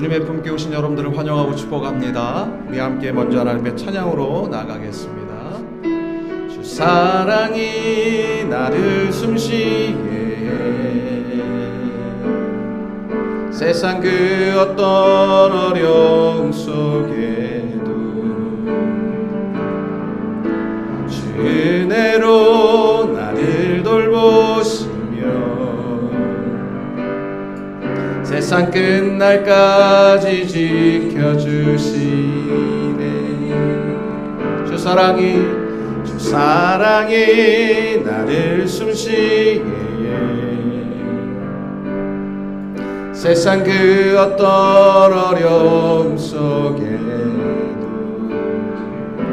주님의 품께 오신 여러분들을 환영하고 축복합니다. 우리 함께 먼저 하나님의 찬양으로 나가겠습니다. 주 사랑이 나를 숨쉬게 해 세상 그 어떤 어려움 속에도 주 은혜로 나를 돌보시며 세상 끝날까지 지켜주시네. 주 사랑이 나를 숨쉬게 해 세상 그 어떤 어려움 속에도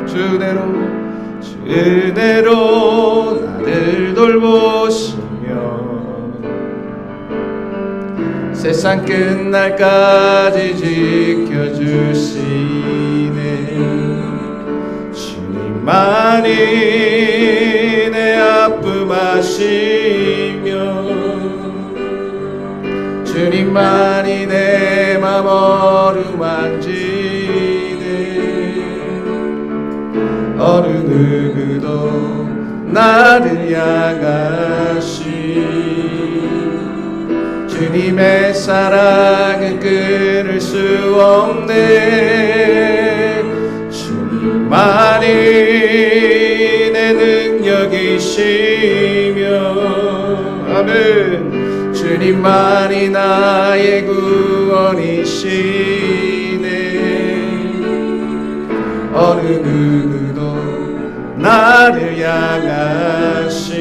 주 은혜로 나를 돌보시며 세상 끝날까지 지켜주시네. 주님만이 내 아픔 아시며 주님만이 내 맘 어루만지네. 어느 누구도 나를 향하시 주님의 사랑은 끊을 수 없네. 주님만이 내 능력이시며 아멘. 주님만이 나의 구원이시네. 어느 누구도 나를 향하시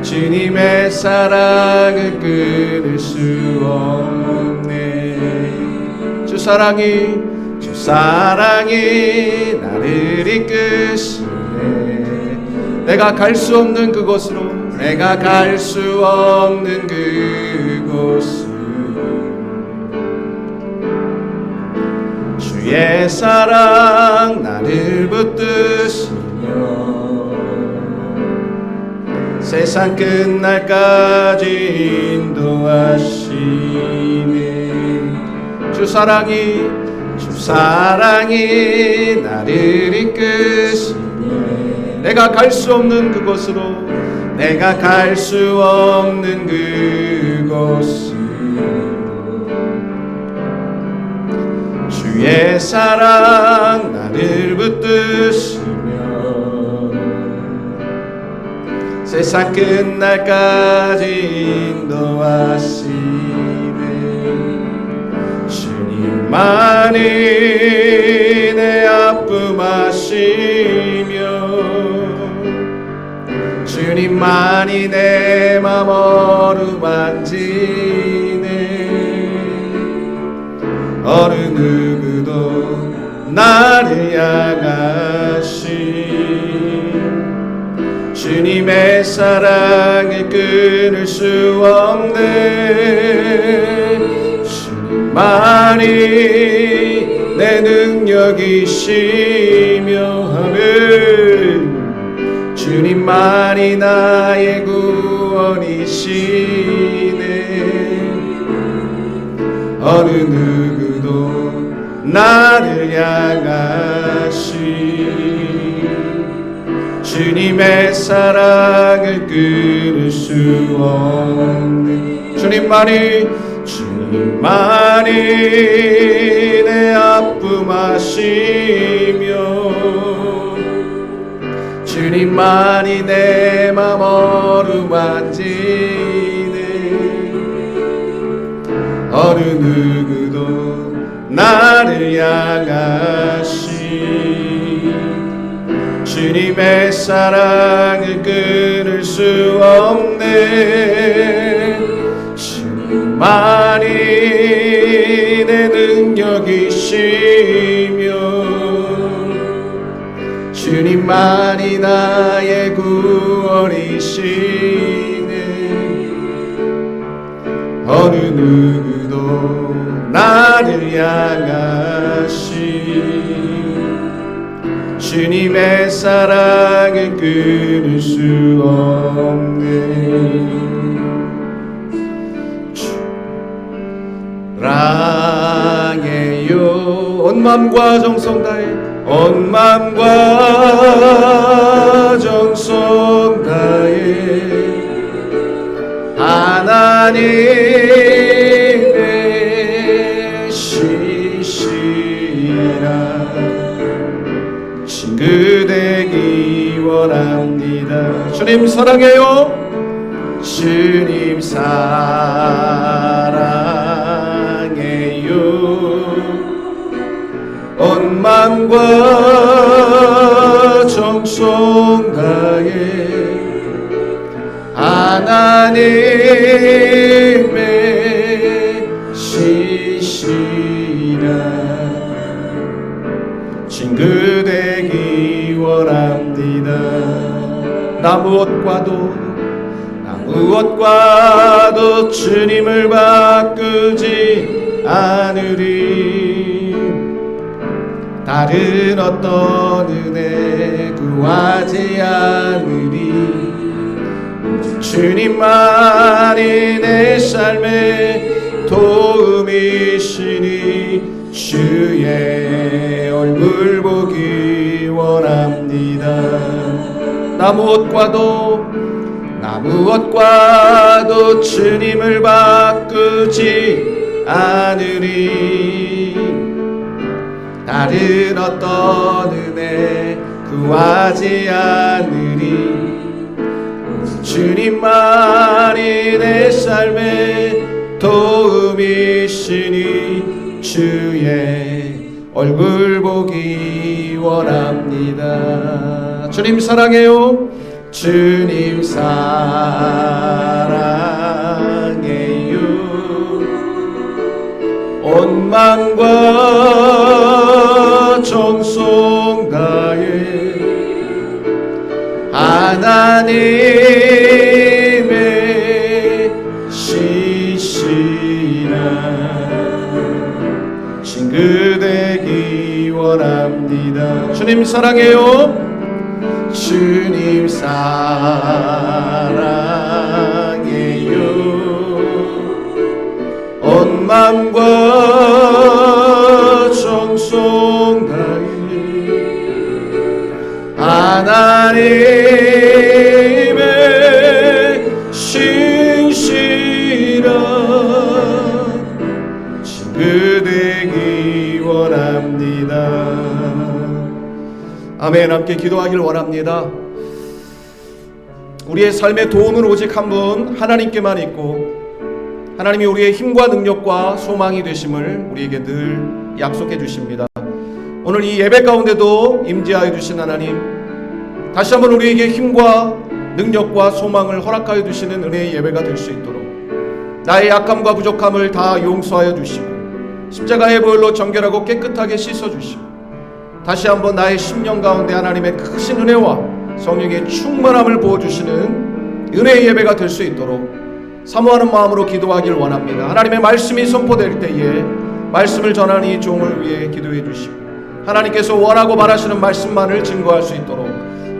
주님의 사랑을 끊을 수 없네. 주 사랑이 나를 이끄시네. 내가 갈 수 없는 그곳으로 주의 사랑 나를 붙드시며 세상 끝날까지 인도하시네. 주 사랑이 나를 이끄시네. 내가 갈 수 없는 그곳으로 주의 사랑 나를 붙드시며 세상 끝날까지 인도하시네. 주님만이 내 아픔 아시며 주님만이 내 맘 어루만지네. 어느 누구도 나를 향하신 주님의 사랑을 끊을 수 없네. 주님만이 내 능력이시며 아멘. 주님만이 나의 구원이시네. 어느 누구도 나를 향하신 주님의 사랑을 끊을 수 없네. 주님만이 내 아픔 아시며 주님만이 내 맘 어루만지네. 어느 누구도 나를 향하신 주님의 사랑을 끊을 수 없네. 주님만이 내 능력이시며 주님만이 나의 구원이시네. 어느 누구도 나를 향하신 주님의 사랑을 끊을 수 없네. 온 맘과 정성 다해 온 맘과 정성 다해 하나님의 시시라 친구 되기 원합니다. 주님 사랑해요. 주님 사랑해요. 온 맘과 정성 다해 하나님의 시시라 친구 되기 원합니다. 나 무엇과도 주님을 바꾸지 않으리. 다른 어떤 은혜 구하지 않으리. 주님만이 내 삶의 도움이시니 주의 얼굴 보기 원합니다. 나 무엇과도 주님을 바꾸지 않으리. 다른 어떤 은혜 구하지 않으리. 주님만이 내 삶의 도움이시니 주의 얼굴 보기 원합니다. 주님 사랑해요. 주님 사랑해요. 온 맘과 정성 다해 하나님의 시시라 친구 되기 원합니다. 주님 사랑해요. 주님 사랑해요. 온 맘과 정성 다해 하나님의 신실한 친구 되기 원합니다. 아멘. 함께 기도하길 원합니다. 우리의 삶의 도움은 오직 한 분 하나님께만 있고 하나님이 우리의 힘과 능력과 소망이 되심을 우리에게 늘 약속해 주십니다. 오늘 이 예배 가운데도 임재하여 주신 하나님, 다시 한번 우리에게 힘과 능력과 소망을 허락하여 주시는 은혜의 예배가 될 수 있도록 나의 약함과 부족함을 다 용서하여 주시고 십자가의 보혈로 정결하고 깨끗하게 씻어주시고 다시 한번 나의 심령 가운데 하나님의 크신 은혜와 성령의 충만함을 부어주시는 은혜의 예배가 될 수 있도록 사모하는 마음으로 기도하길 원합니다. 하나님의 말씀이 선포될 때에 말씀을 전하는 이 종을 위해 기도해 주시고 하나님께서 원하고 바라시는 말씀만을 증거할 수 있도록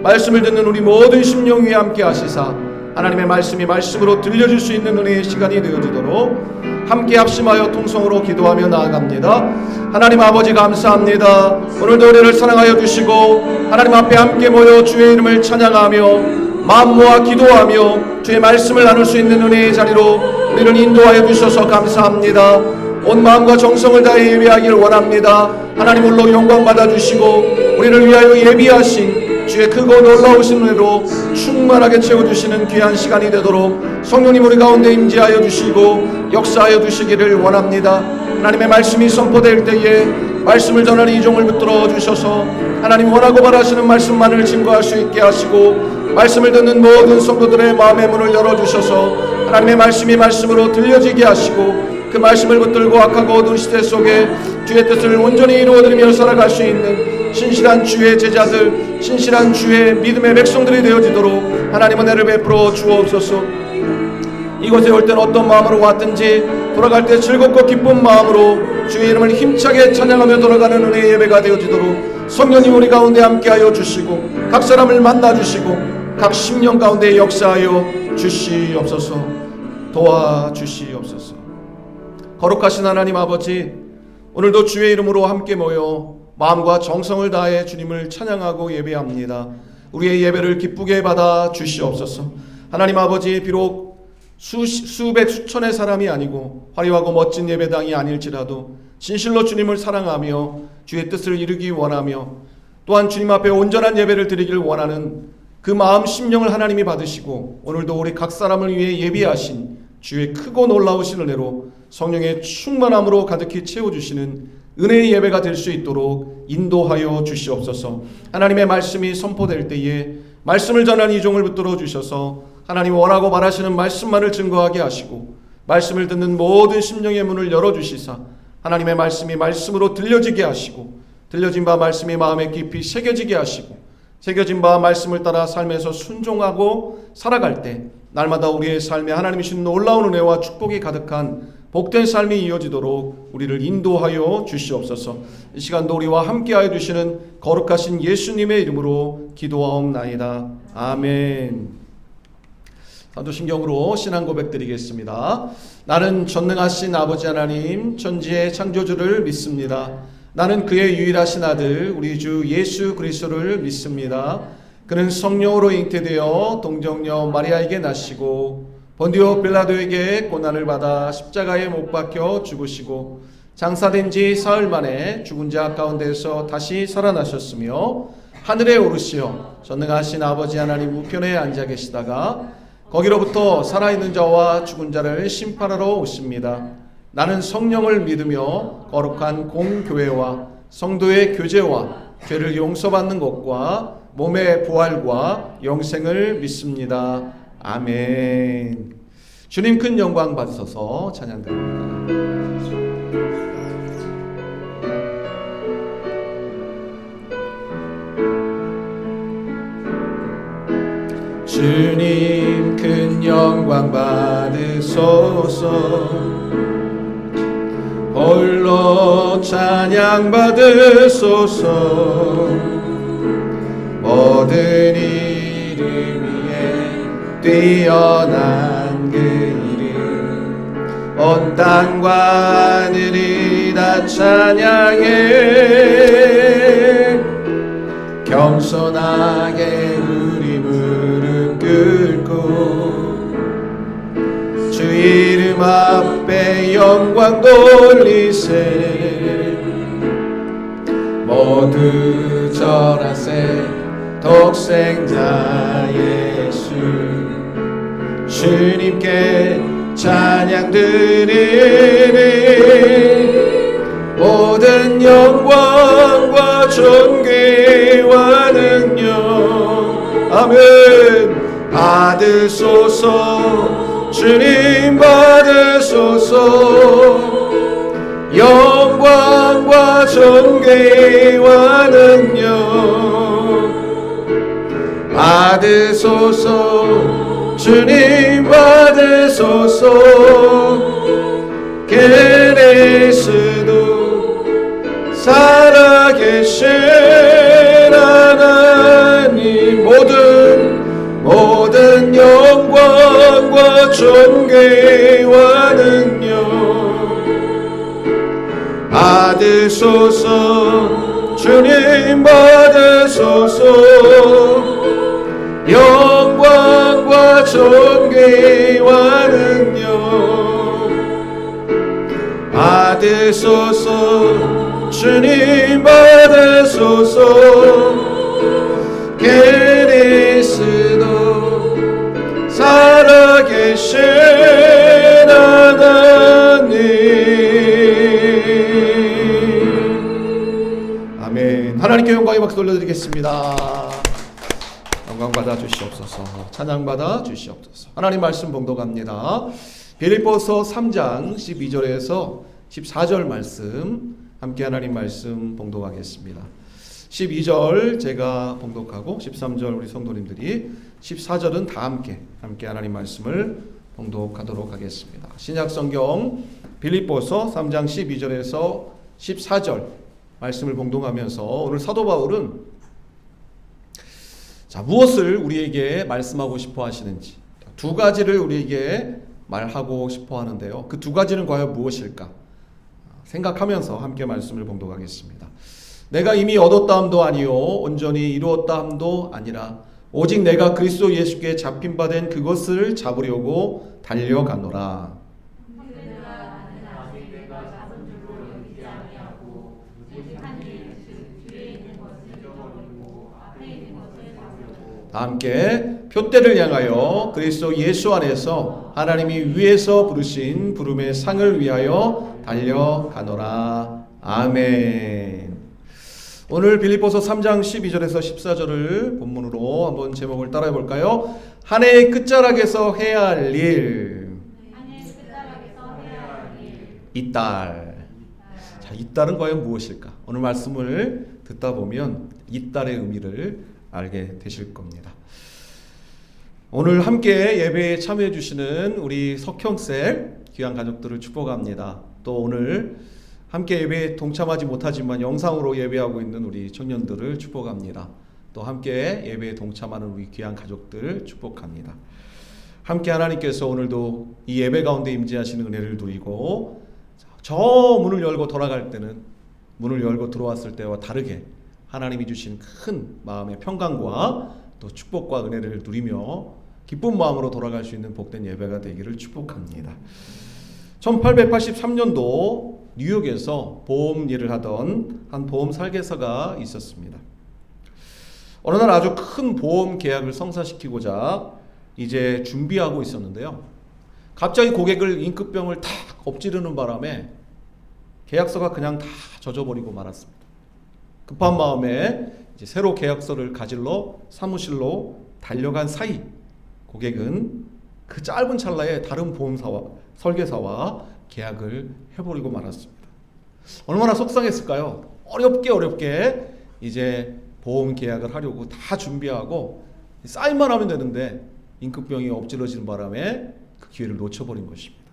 말씀을 듣는 우리 모든 심령 위에 함께 하시사 하나님의 말씀이 말씀으로 들려줄 수 있는 은혜의 시간이 되어지도록 함께 합심하여 통성으로 기도하며 나아갑니다. 하나님 아버지 감사합니다. 오늘도 우리를 사랑하여 주시고 하나님 앞에 함께 모여 주의 이름을 찬양하며 마음 모아 기도하며 주의 말씀을 나눌 수 있는 은혜의 자리로 우리를 인도하여 주셔서 감사합니다. 온 마음과 정성을 다해 예배하기를 원합니다. 하나님 홀로 영광 받아주시고 우리를 위하여 예비하신 주의 크고 놀라우신 은혜로 충만하게 채워주시는 귀한 시간이 되도록 성령님 우리 가운데 임재하여 주시고 역사하여 주시기를 원합니다. 하나님의 말씀이 선포될 때에 말씀을 전하는 이 종을 붙들어 주셔서 하나님 원하고 바라시는 말씀만을 증거할 수 있게 하시고 말씀을 듣는 모든 성도들의 마음의 문을 열어주셔서 하나님의 말씀이 말씀으로 들려지게 하시고 그 말씀을 붙들고 악하고 어두운 시대 속에 주의 뜻을 온전히 이루어드리며 살아갈 수 있는 신실한 주의 제자들, 신실한 주의 믿음의 백성들이 되어지도록 하나님 은혜를 베풀어 주옵소서. 이곳에 올 때는 어떤 마음으로 왔든지 돌아갈 때 즐겁고 기쁜 마음으로 주의 이름을 힘차게 찬양하며 돌아가는 은혜의 예배가 되어지도록 성령님 우리 가운데 함께하여 주시고 각 사람을 만나주시고 각 심령 가운데 역사하여 주시옵소서. 도와주시옵소서. 거룩하신 하나님 아버지, 오늘도 주의 이름으로 함께 모여 마음과 정성을 다해 주님을 찬양하고 예배합니다. 우리의 예배를 기쁘게 받아 주시옵소서. 하나님 아버지, 비록 수백 수천의 사람이 아니고 화려하고 멋진 예배당이 아닐지라도 진실로 주님을 사랑하며 주의 뜻을 이루기 원하며 또한 주님 앞에 온전한 예배를 드리길 원하는 그 마음 심령을 하나님이 받으시고 오늘도 우리 각 사람을 위해 예비하신 주의 크고 놀라우신 은혜로 성령의 충만함으로 가득히 채워주시는 은혜의 예배가 될 수 있도록 인도하여 주시옵소서. 하나님의 말씀이 선포될 때에 말씀을 전하는 이 종을 붙들어 주셔서 하나님 원하고 바라시는 말씀만을 증거하게 하시고 말씀을 듣는 모든 심령의 문을 열어주시사 하나님의 말씀이 말씀으로 들려지게 하시고 들려진 바 말씀이 마음에 깊이 새겨지게 하시고 새겨진 바 말씀을 따라 삶에서 순종하고 살아갈 때 날마다 우리의 삶에 하나님이 주신 놀라운 은혜와 축복이 가득한 복된 삶이 이어지도록 우리를 인도하여 주시옵소서. 이 시간도 우리와 함께하여 주시는 거룩하신 예수님의 이름으로 기도하옵나이다. 아멘. 사도신경으로 신앙 고백 드리겠습니다. 나는 전능하신 아버지 하나님 천지의 창조주를 믿습니다. 나는 그의 유일하신 아들 우리 주 예수 그리스도를 믿습니다. 그는 성령으로 잉태되어 동정녀 마리아에게 나시고 본디오 빌라도에게 고난을 받아 십자가에 못 박혀 죽으시고 장사된 지 사흘 만에 죽은 자 가운데서 다시 살아나셨으며 하늘에 오르시어 전능하신 아버지 하나님 우편에 앉아 계시다가 거기로부터 살아있는 자와 죽은 자를 심판하러 오십니다. 나는 성령을 믿으며 거룩한 공교회와 성도의 교제와 죄를 용서받는 것과 몸의 부활과 영생을 믿습니다. 아멘. 주님 큰 영광 받으셔서 찬양드립니다. 주님 큰 영광 받으소서. 홀로 찬양 받으소서. 모든 이름 위에 뛰어난 그 이름 온 땅과 하늘이 다 찬양해. 겸손하게 우리 무릎 꿇고 주 이름 앞에 영광 돌리세. 모두 절하세. 독생자 예수 주님께 찬양 드리리. 모든 영광과 존귀와 능력 아멘 받으소서. 주님 받으소서. 영광과 존귀와 능력 받으소서. 주님 받으소서. 그리스도 살아계신 하나님 모든 영광과 존귀와 능력 받으소서. 주님 받으소서. 영광과 존귀와 능력 받으소서. 주님 받으소서. 그리스도 살아계신 하나님 아멘. 하나님께 영광의 박수 돌려드리겠습니다. 영광 받아 주시옵소서. 찬양 받아 주시옵소서. 하나님 말씀 봉독합니다. 빌립보서 3장 12절에서 14절 말씀 함께 하나님 말씀 봉독하겠습니다. 12절 제가 봉독하고 13절 우리 성도님들이 14절은 다 함께 하나님 말씀을 봉독하도록 하겠습니다. 신약성경 빌립보서 3장 12절에서 14절 말씀을 봉독하면서 오늘 사도 바울은 무엇을 우리에게 말씀하고 싶어 하시는지 두 가지를 우리에게 말하고 싶어 하는데요. 그 두 가지는 과연 무엇일까? 생각하면서 함께 말씀을 봉독하겠습니다. 내가 이미 얻었다함도 아니요 온전히 이루었다함도 아니라 오직 내가 그리스도 예수께 잡힌 바 된 그것을 잡으려고 달려가노라. 다 함께 표대를 향하여 그리스도 예수 안에서 하나님이 위에서 부르신 부름의 상을 위하여 달려가노라. 아멘. 오늘 빌립보서 3장 12절에서 14절을 본문으로 한번 제목을 따라해 볼까요? 한 해의 끝자락에서 해야 할 일. 이딸. 자, 이딸은 과연 무엇일까? 오늘 말씀을 듣다 보면 이딸의 의미를 알게 되실 겁니다. 오늘 함께 예배에 참여해 주시는 우리 석형쌤 귀한 가족들을 축복합니다. 또 오늘 함께 예배에 동참하지 못하지만 영상으로 예배하고 있는 우리 청년들을 축복합니다. 또 함께 예배에 동참하는 우리 귀한 가족들 축복합니다. 함께 하나님께서 오늘도 이 예배 가운데 임재하시는 은혜를 누리고 저 문을 열고 돌아갈 때는 문을 열고 들어왔을 때와 다르게 하나님이 주신 큰 마음의 평강과 또 축복과 은혜를 누리며 기쁜 마음으로 돌아갈 수 있는 복된 예배가 되기를 축복합니다. 1883년도 뉴욕에서 보험 일을 하던 한 보험 설계사가 있었습니다. 어느 날 아주 큰 보험 계약을 성사시키고자 이제 준비하고 있었는데요. 갑자기 고객을 임급병을 탁 엎지르는 바람에 계약서가 그냥 다 젖어버리고 말았습니다. 급한 마음에 이제 새로 계약서를 가지러 사무실로 달려간 사이 고객은 그 짧은 찰나에 다른 보험사와 설계사와 계약을 해버리고 말았습니다. 얼마나 속상했을까요? 어렵게 이제 보험 계약을 하려고 다 준비하고 사인만 하면 되는데 임급병이 엎질러지는 바람에 그 기회를 놓쳐버린 것입니다.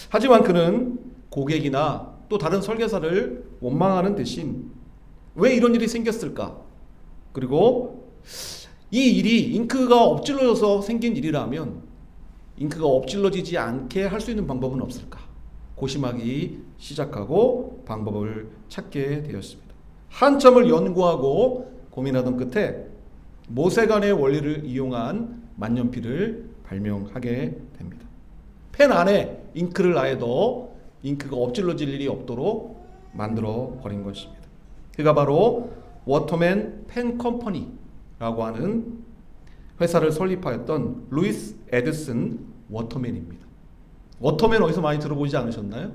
하지만 그는 고객이나 또 다른 설계사를 원망하는 대신 왜 이런 일이 생겼을까? 그리고 이 일이 잉크가 엎질러져서 생긴 일이라면 잉크가 엎질러지지 않게 할 수 있는 방법은 없을까? 고심하기 시작하고 방법을 찾게 되었습니다. 한참을 연구하고 고민하던 끝에 모세관의 원리를 이용한 만년필을 발명하게 됩니다. 펜 안에 잉크를 아예 넣어 잉크가 엎질러질 일이 없도록 만들어 버린 것입니다. 그가 바로 워터맨 펜 컴퍼니라고 하는 회사를 설립하였던 루이스 에디슨 워터맨입니다. 워터맨 어디서 많이 들어보지 않으셨나요?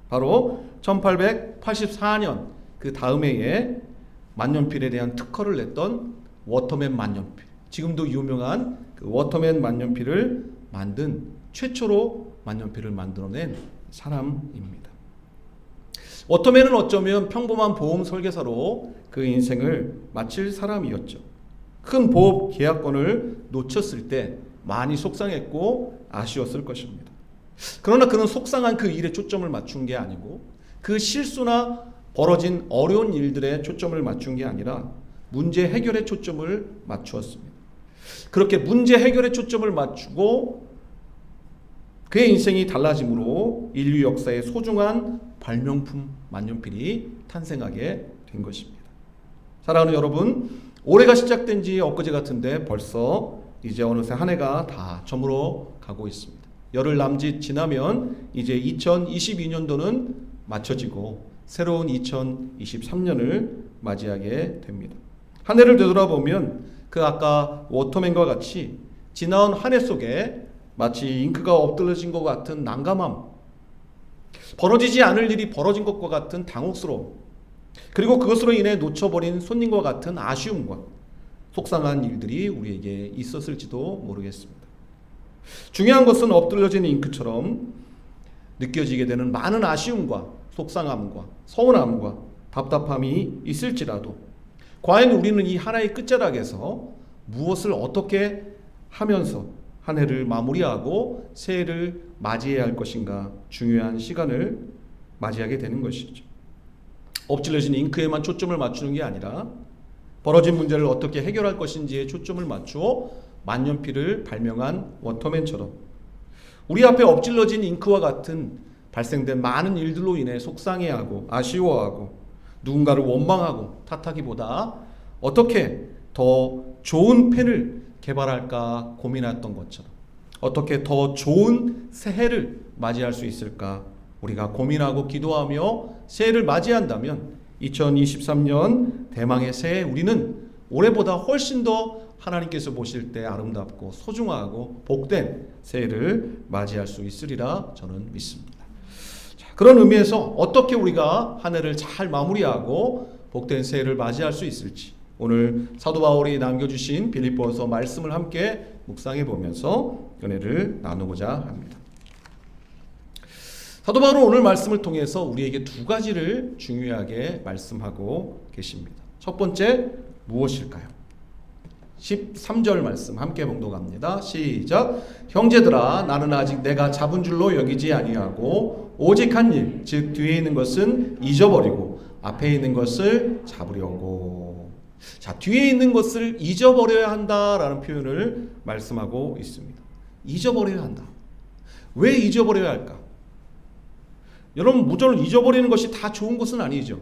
바로 1884년 그 다음 해에 만년필에 대한 특허를 냈던 워터맨 만년필, 지금도 유명한 그 워터맨 만년필을 만든 최초로 만년필을 만들어낸 사람입니다. 워터맨은 어쩌면 평범한 보험 설계사로 그 인생을 마칠 사람이었죠. 큰 보험 계약권을 놓쳤을 때 많이 속상했고 아쉬웠을 것입니다. 그러나 그는 속상한 그 일에 초점을 맞춘 게 아니고 그 실수나 벌어진 어려운 일들에 초점을 맞춘 게 아니라 문제 해결에 초점을 맞추었습니다. 그렇게 문제 해결에 초점을 맞추고 그의 인생이 달라짐으로 인류 역사의 소중한 발명품 만년필이 탄생하게 된 것입니다. 사랑하는 여러분, 올해가 시작된 지 엊그제 같은데 벌써 이제 어느새 한 해가 다 저물어 가고 있습니다. 열흘 남짓 지나면 이제 2022년도는 맞춰지고 새로운 2023년을 맞이하게 됩니다. 한 해를 되돌아보면 그 아까 워터맨과 같이 지나온 한 해 속에 마치 잉크가 엎드러진 것 같은 난감함, 벌어지지 않을 일이 벌어진 것과 같은 당혹스러움, 그리고 그것으로 인해 놓쳐버린 손님과 같은 아쉬움과 속상한 일들이 우리에게 있었을지도 모르겠습니다. 중요한 것은 엎드려진 잉크처럼 느껴지게 되는 많은 아쉬움과 속상함과 서운함과 답답함이 있을지라도 과연 우리는 이 하나의 끝자락에서 무엇을 어떻게 하면서 한 해를 마무리하고 새해를 맞이해야 할 것인가 중요한 시간을 맞이하게 되는 것이죠. 엎질러진 잉크에만 초점을 맞추는 게 아니라 벌어진 문제를 어떻게 해결할 것인지에 초점을 맞추어 만년필을 발명한 워터맨처럼 우리 앞에 엎질러진 잉크와 같은 발생된 많은 일들로 인해 속상해하고 아쉬워하고 누군가를 원망하고 탓하기보다 어떻게 더 좋은 펜을 개발할까 고민했던 것처럼 어떻게 더 좋은 새해를 맞이할 수 있을까 우리가 고민하고 기도하며 새해를 맞이한다면 2023년 대망의 새해 우리는 올해보다 훨씬 더 하나님께서 보실 때 아름답고 소중하고 복된 새해를 맞이할 수 있으리라 저는 믿습니다. 자, 그런 의미에서 어떻게 우리가 한 해를 잘 마무리하고 복된 새해를 맞이할 수 있을지 오늘 사도 바울이 남겨주신 빌립보서 말씀을 함께 묵상해 보면서 은혜를 나누고자 합니다. 사도 바울은 오늘 말씀을 통해서 우리에게 두 가지를 중요하게 말씀하고 계십니다. 첫 번째 무엇일까요? 13절 말씀 함께 봉독합니다. 시작. 형제들아 나는 아직 내가 잡은 줄로 여기지 아니하고 오직 한 일 즉 뒤에 있는 것은 잊어버리고 앞에 있는 것을 잡으려고. 자, 뒤에 있는 것을 잊어버려야 한다라는 표현을 말씀하고 있습니다. 잊어버려야 한다. 왜 잊어버려야 할까? 여러분 무조건 잊어버리는 것이 다 좋은 것은 아니죠.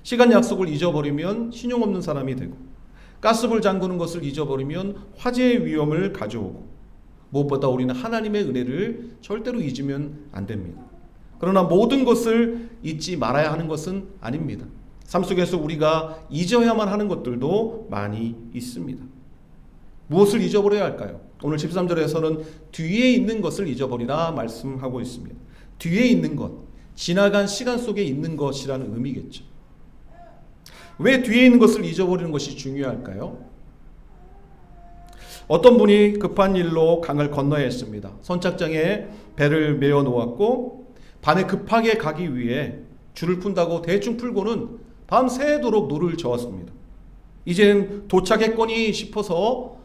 시간 약속을 잊어버리면 신용 없는 사람이 되고 가스불 잠그는 것을 잊어버리면 화재의 위험을 가져오고 무엇보다 우리는 하나님의 은혜를 절대로 잊으면 안 됩니다. 그러나 모든 것을 잊지 말아야 하는 것은 아닙니다. 삶 속에서 우리가 잊어야만 하는 것들도 많이 있습니다. 무엇을 잊어버려야 할까요? 오늘 13절에서는 뒤에 있는 것을 잊어버리라 말씀하고 있습니다. 뒤에 있는 것, 지나간 시간 속에 있는 것이라는 의미겠죠. 왜 뒤에 있는 것을 잊어버리는 것이 중요할까요? 어떤 분이 급한 일로 강을 건너야 했습니다. 선착장에 배를 메어 놓았고 밤에 급하게 가기 위해 줄을 푼다고 대충 풀고는 밤새도록 노를 저었습니다. 이젠 도착했거니 싶어서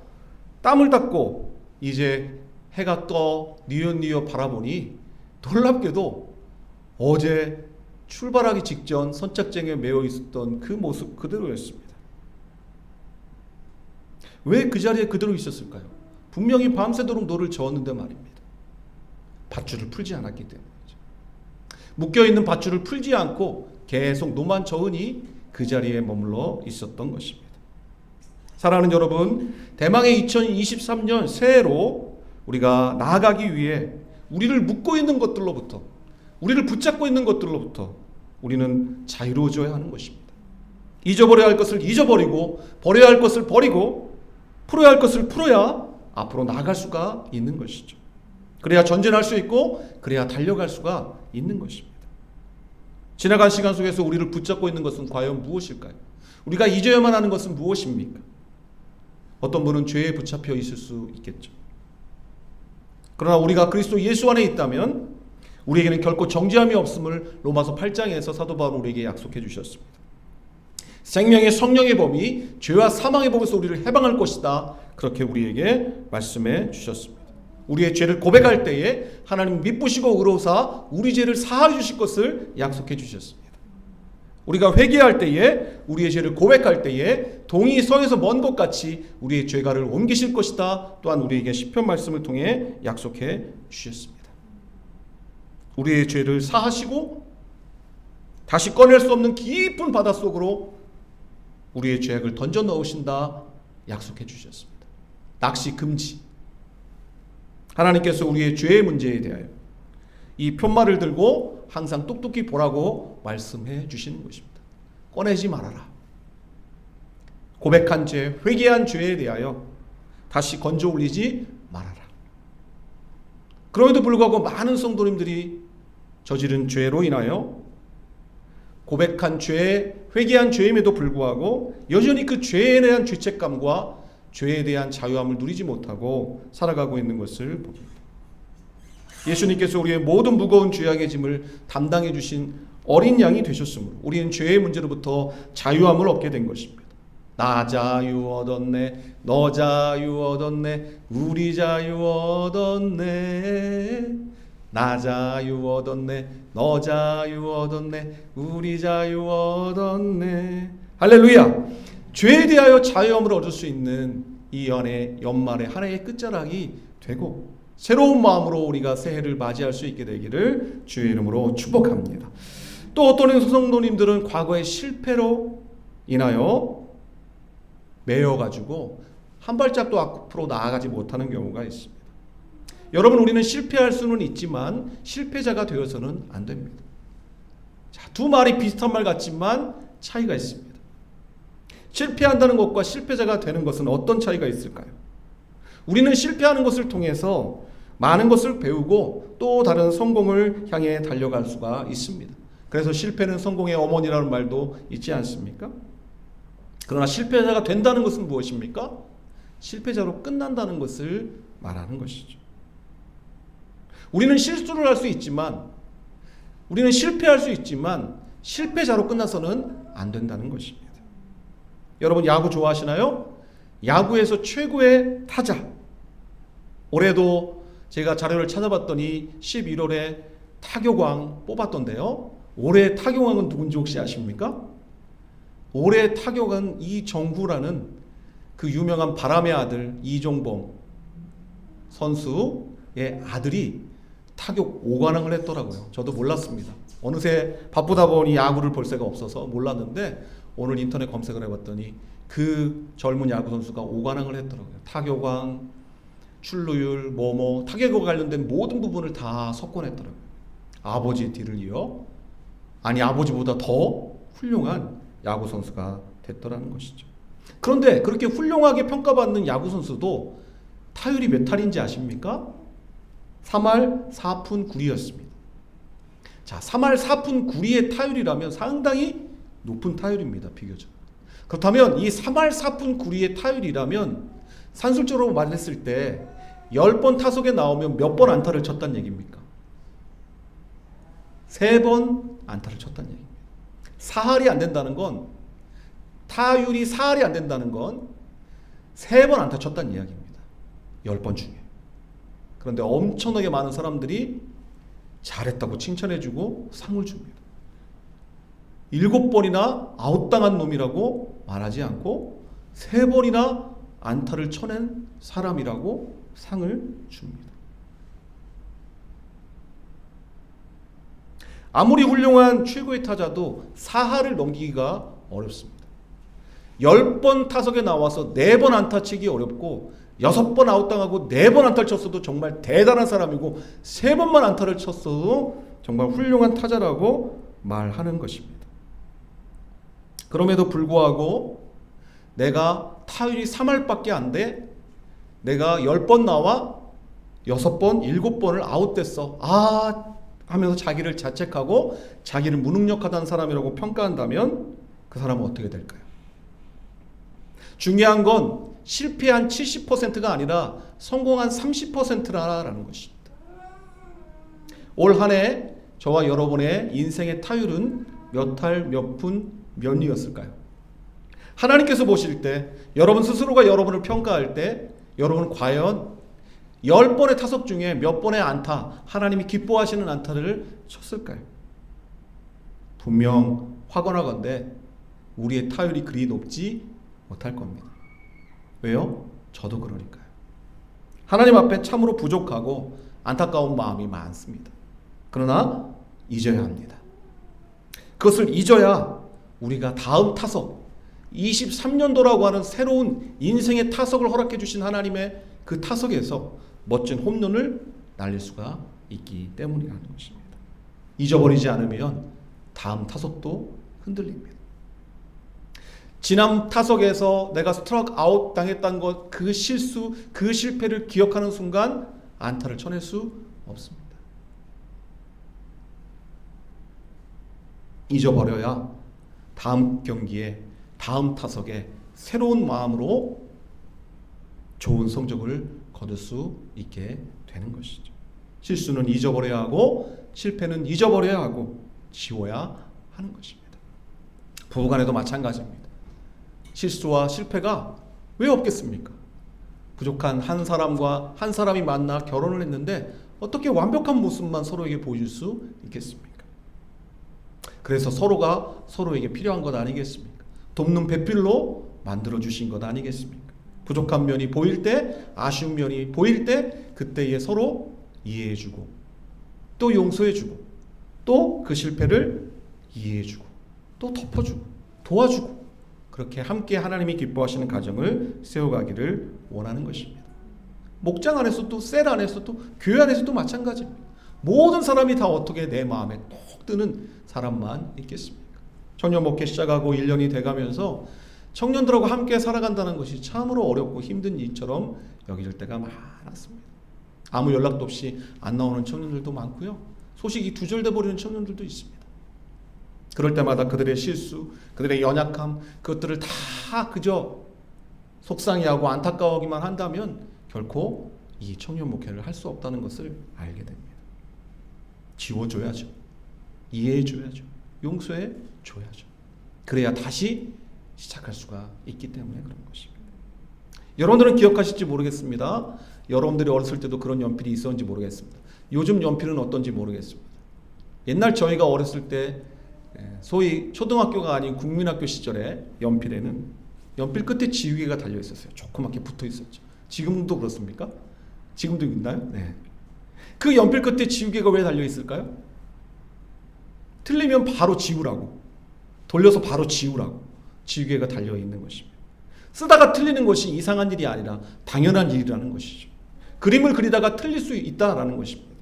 땀을 닦고 이제 해가 떠 뉘엿뉘엿 바라보니 놀랍게도 어제 출발하기 직전 선착장에 메어 있었던 그 모습 그대로였습니다. 왜 그 자리에 그대로 있었을까요? 분명히 밤새도록 노를 저었는데 말입니다. 밧줄을 풀지 않았기 때문이죠. 묶여있는 밧줄을 풀지 않고 계속 노만 저으니 그 자리에 머물러 있었던 것입니다. 사랑하는 여러분, 대망의 2023년 새해로 우리가 나아가기 위해 우리를 묶고 있는 것들로부터 우리를 붙잡고 있는 것들로부터 우리는 자유로워져야 하는 것입니다. 잊어버려야 할 것을 잊어버리고 버려야 할 것을 버리고 풀어야 할 것을 풀어야 앞으로 나아갈 수가 있는 것이죠. 그래야 전진할 수 있고 그래야 달려갈 수가 있는 것입니다. 지나간 시간 속에서 우리를 붙잡고 있는 것은 과연 무엇일까요? 우리가 잊어야만 하는 것은 무엇입니까? 어떤 분은 죄에 붙잡혀 있을 수 있겠죠. 그러나 우리가 그리스도 예수 안에 있다면 우리에게는 결코 정죄함이 없음을 로마서 8장에서 사도 바울은 우리에게 약속해 주셨습니다. 생명의 성령의 법이 죄와 사망의 법에서 우리를 해방할 것이다. 그렇게 우리에게 말씀해 주셨습니다. 우리의 죄를 고백할 때에 하나님 미쁘시고 의로우사 우리 죄를 사하여 주실 것을 약속해 주셨습니다. 우리가 회개할 때에 우리의 죄를 고백할 때에 동이 서에서 먼 것 같이 우리의 죄가를 옮기실 것이다. 또한 우리에게 시편 말씀을 통해 약속해 주셨습니다. 우리의 죄를 사하시고 다시 꺼낼 수 없는 깊은 바닷속으로 우리의 죄악을 던져 넣으신다. 약속해 주셨습니다. 낚시 금지. 하나님께서 우리의 죄의 문제에 대하여 이 편말을 들고 항상 똑똑히 보라고 말씀해 주시는 것입니다. 꺼내지 말아라. 고백한 죄, 회개한 죄에 대하여 다시 건져 올리지 말아라. 그럼에도 불구하고 많은 성도님들이 저지른 죄로 인하여 고백한 죄, 회개한 죄임에도 불구하고 여전히 그 죄에 대한 죄책감과 죄에 대한 자유함을 누리지 못하고 살아가고 있는 것을 봅니다. 예수님께서 우리의 모든 무거운 죄악의 짐을 담당해 주신 어린 양이 되셨으므로 우리는 죄의 문제로부터 자유함을 얻게 된 것입니다. 나 자유 얻었네, 너 자유 얻었네, 우리 자유 얻었네. 나 자유 얻었네, 너 자유 얻었네, 우리 자유 얻었네. 할렐루야. 죄에 대하여 자유함을 얻을 수 있는 이 연말의 한 해의 끝자락이 되고 새로운 마음으로 우리가 새해를 맞이할 수 있게 되기를 주의 이름으로 축복합니다. 또 어떤 성도님들은 과거의 실패로 인하여 매여가지고 한 발짝도 앞으로 나아가지 못하는 경우가 있습니다. 여러분, 우리는 실패할 수는 있지만 실패자가 되어서는 안 됩니다. 자, 두 말이 비슷한 말 같지만 차이가 있습니다. 실패한다는 것과 실패자가 되는 것은 어떤 차이가 있을까요? 우리는 실패하는 것을 통해서 많은 것을 배우고 또 다른 성공을 향해 달려갈 수가 있습니다. 그래서 실패는 성공의 어머니라는 말도 있지 않습니까? 그러나 실패자가 된다는 것은 무엇입니까? 실패자로 끝난다는 것을 말하는 것이죠. 우리는 실수를 할 수 있지만, 우리는 실패할 수 있지만 실패자로 끝나서는 안 된다는 것입니다. 여러분, 야구 좋아하시나요? 야구에서 최고의 타자, 올해도 제가 자료를 찾아봤더니 11월에 타격왕 뽑았던데요. 올해 타격왕은 누군지 혹시 아십니까? 올해 타격왕은 이정후라는 그 유명한 바람의 아들 이종범 선수의 아들이 타격 5관왕을 했더라고요. 저도 몰랐습니다. 어느새 바쁘다 보니 야구를 볼 새가 없어서 몰랐는데 오늘 인터넷 검색을 해봤더니 그 젊은 야구 선수가 5관왕을 했더라고요. 타격왕, 출루율, 타격과 관련된 모든 부분을 다 석권했더라고요. 아버지 뒤를 이어, 아니 아버지보다 더 훌륭한 야구 선수가 됐더라는 것이죠. 그런데 그렇게 훌륭하게 평가받는 야구 선수도 타율이 몇 할인지 아십니까? 3할 4푼 9리였습니다. 자, 3할 4푼 9리의 타율이라면 상당히 높은 타율입니다. 비교적. 그렇다면 이 3할 4푼 9리의 타율이라면 산술적으로 말했을 때 10번 타석에 나오면 몇 번 안타를 쳤다는 얘기입니까? 3번 안타를 쳤다는 얘기입니다. 4할이 안 된다는 건, 타율이 4할이 안 된다는 건 3번 안타 쳤다는 이야기입니다. 10번 중에. 그런데 엄청나게 많은 사람들이 잘했다고 칭찬해주고 상을 줍니다. 7번이나 아웃당한 놈이라고 말하지 않고 3번이나 안타를 쳐낸 사람이라고 상을 줍니다. 아무리 훌륭한 최고의 타자도 4할을 넘기기가 어렵습니다. 10번 타석에 나와서 4번 안타 치기 어렵고 6번 아웃당하고 4번 안타를 쳤어도 정말 대단한 사람이고 3번만 안타를 쳤어도 정말 훌륭한 타자라고 말하는 것입니다. 그럼에도 불구하고 내가 타율이 3할밖에 안 돼, 내가 10번 나와 6번, 7번을 아웃됐어, 하면서 자기를 자책하고 자기를 무능력하다는 사람이라고 평가한다면 그 사람은 어떻게 될까요? 중요한 건 실패한 70%가 아니라 성공한 30%라는 것입니다. 올 한 해 저와 여러분의 인생의 타율은 몇 할, 몇 푼, 몇 리였을까요? 하나님께서 보실 때, 여러분 스스로가 여러분을 평가할 때 여러분은 과연 10번의 타석 중에 몇 번의 안타, 하나님이 기뻐하시는 안타를 쳤을까요? 분명 확언하건대 우리의 타율이 그리 높지 못할 겁니다. 왜요? 저도 그러니까요. 하나님 앞에 참으로 부족하고 안타까운 마음이 많습니다. 그러나 잊어야 합니다. 그것을 잊어야 우리가 다음 타석, 23년도라고 하는 새로운 인생의 타석을 허락해 주신 하나님의 그 타석에서 멋진 홈런을 날릴 수가 있기 때문이라는 것입니다. 잊어버리지 않으면 다음 타석도 흔들립니다. 지난 타석에서 내가 스트라이크 아웃 당했다는 것, 그 실수, 그 실패를 기억하는 순간 안타를 쳐낼 수 없습니다. 잊어버려야 다음 경기에, 다음 타석에 새로운 마음으로 좋은 성적을 거둘 수 있게 되는 것이죠. 실수는 잊어버려야 하고 실패는 잊어버려야 하고 지워야 하는 것입니다. 부부간에도 마찬가지입니다. 실수와 실패가 왜 없겠습니까? 부족한 한 사람과 한 사람이 만나 결혼을 했는데 어떻게 완벽한 모습만 서로에게 보여줄 수 있겠습니까? 그래서 서로가 서로에게 필요한 것 아니겠습니까? 돕는 배필로 만들어주신 것 아니겠습니까? 부족한 면이 보일 때, 아쉬운 면이 보일 때 그때에 서로 이해해주고 또 용서해주고 또 그 실패를 이해해주고 또 덮어주고 도와주고 그렇게 함께 하나님이 기뻐하시는 가정을 세워가기를 원하는 것입니다. 목장 안에서도 셀 안에서도 교회 안에서도 마찬가지입니다. 모든 사람이 다 어떻게 내 마음에 톡 드는 사람만 있겠습니까? 청년 목회 시작하고 1년이 돼가면서 청년들하고 함께 살아간다는 것이 참으로 어렵고 힘든 일처럼 여겨질 때가 많았습니다. 아무 연락도 없이 안 나오는 청년들도 많고요. 소식이 두절돼 버리는 청년들도 있습니다. 그럴 때마다 그들의 실수, 그들의 연약함, 그것들을 다 그저 속상해하고 안타까워하기만 한다면 결코 이 청년 목회를 할 수 없다는 것을 알게 됩니다. 지워줘야죠. 이해해줘야죠. 용서해줘야죠. 그래야 다시 시작할 수가 있기 때문에 그런 것입니다. 여러분들은 기억하실지 모르겠습니다. 여러분들이 어렸을 때도 그런 연필이 있었는지 모르겠습니다. 요즘 연필은 어떤지 모르겠습니다. 옛날 저희가 어렸을 때 소위 초등학교가 아닌 국민학교 시절에 연필에는 연필 끝에 지우개가 달려 있었어요. 조그맣게 붙어 있었죠. 지금도 그렇습니까? 지금도 있나요? 네. 그 연필 끝에 지우개가 왜 달려 있을까요? 틀리면 바로 지우라고, 돌려서 바로 지우라고 지우개가 달려 있는 것입니다. 쓰다가 틀리는 것이 이상한 일이 아니라 당연한 일이라는 것이죠. 그림을 그리다가 틀릴 수 있다라는 것입니다.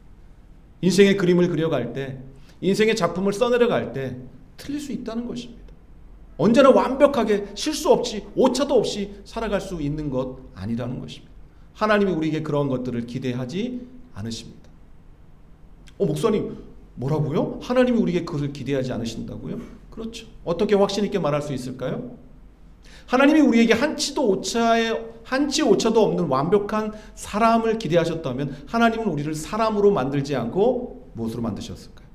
인생의 그림을 그려갈 때, 인생의 작품을 써내려갈 때 틀릴 수 있다는 것입니다. 언제나 완벽하게 실수 없이 오차도 없이 살아갈 수 있는 것 아니라는 것입니다. 하나님이 우리에게 그런 것들을 기대하지 않으십니다. 목사님 뭐라고요? 하나님이 우리에게 그것을 기대하지 않으신다고요? 그렇죠. 어떻게 확신 있게 말할 수 있을까요? 하나님이 우리에게 한치 오차도 없는 완벽한 사람을 기대하셨다면 하나님은 우리를 사람으로 만들지 않고 무엇으로 만드셨을까요?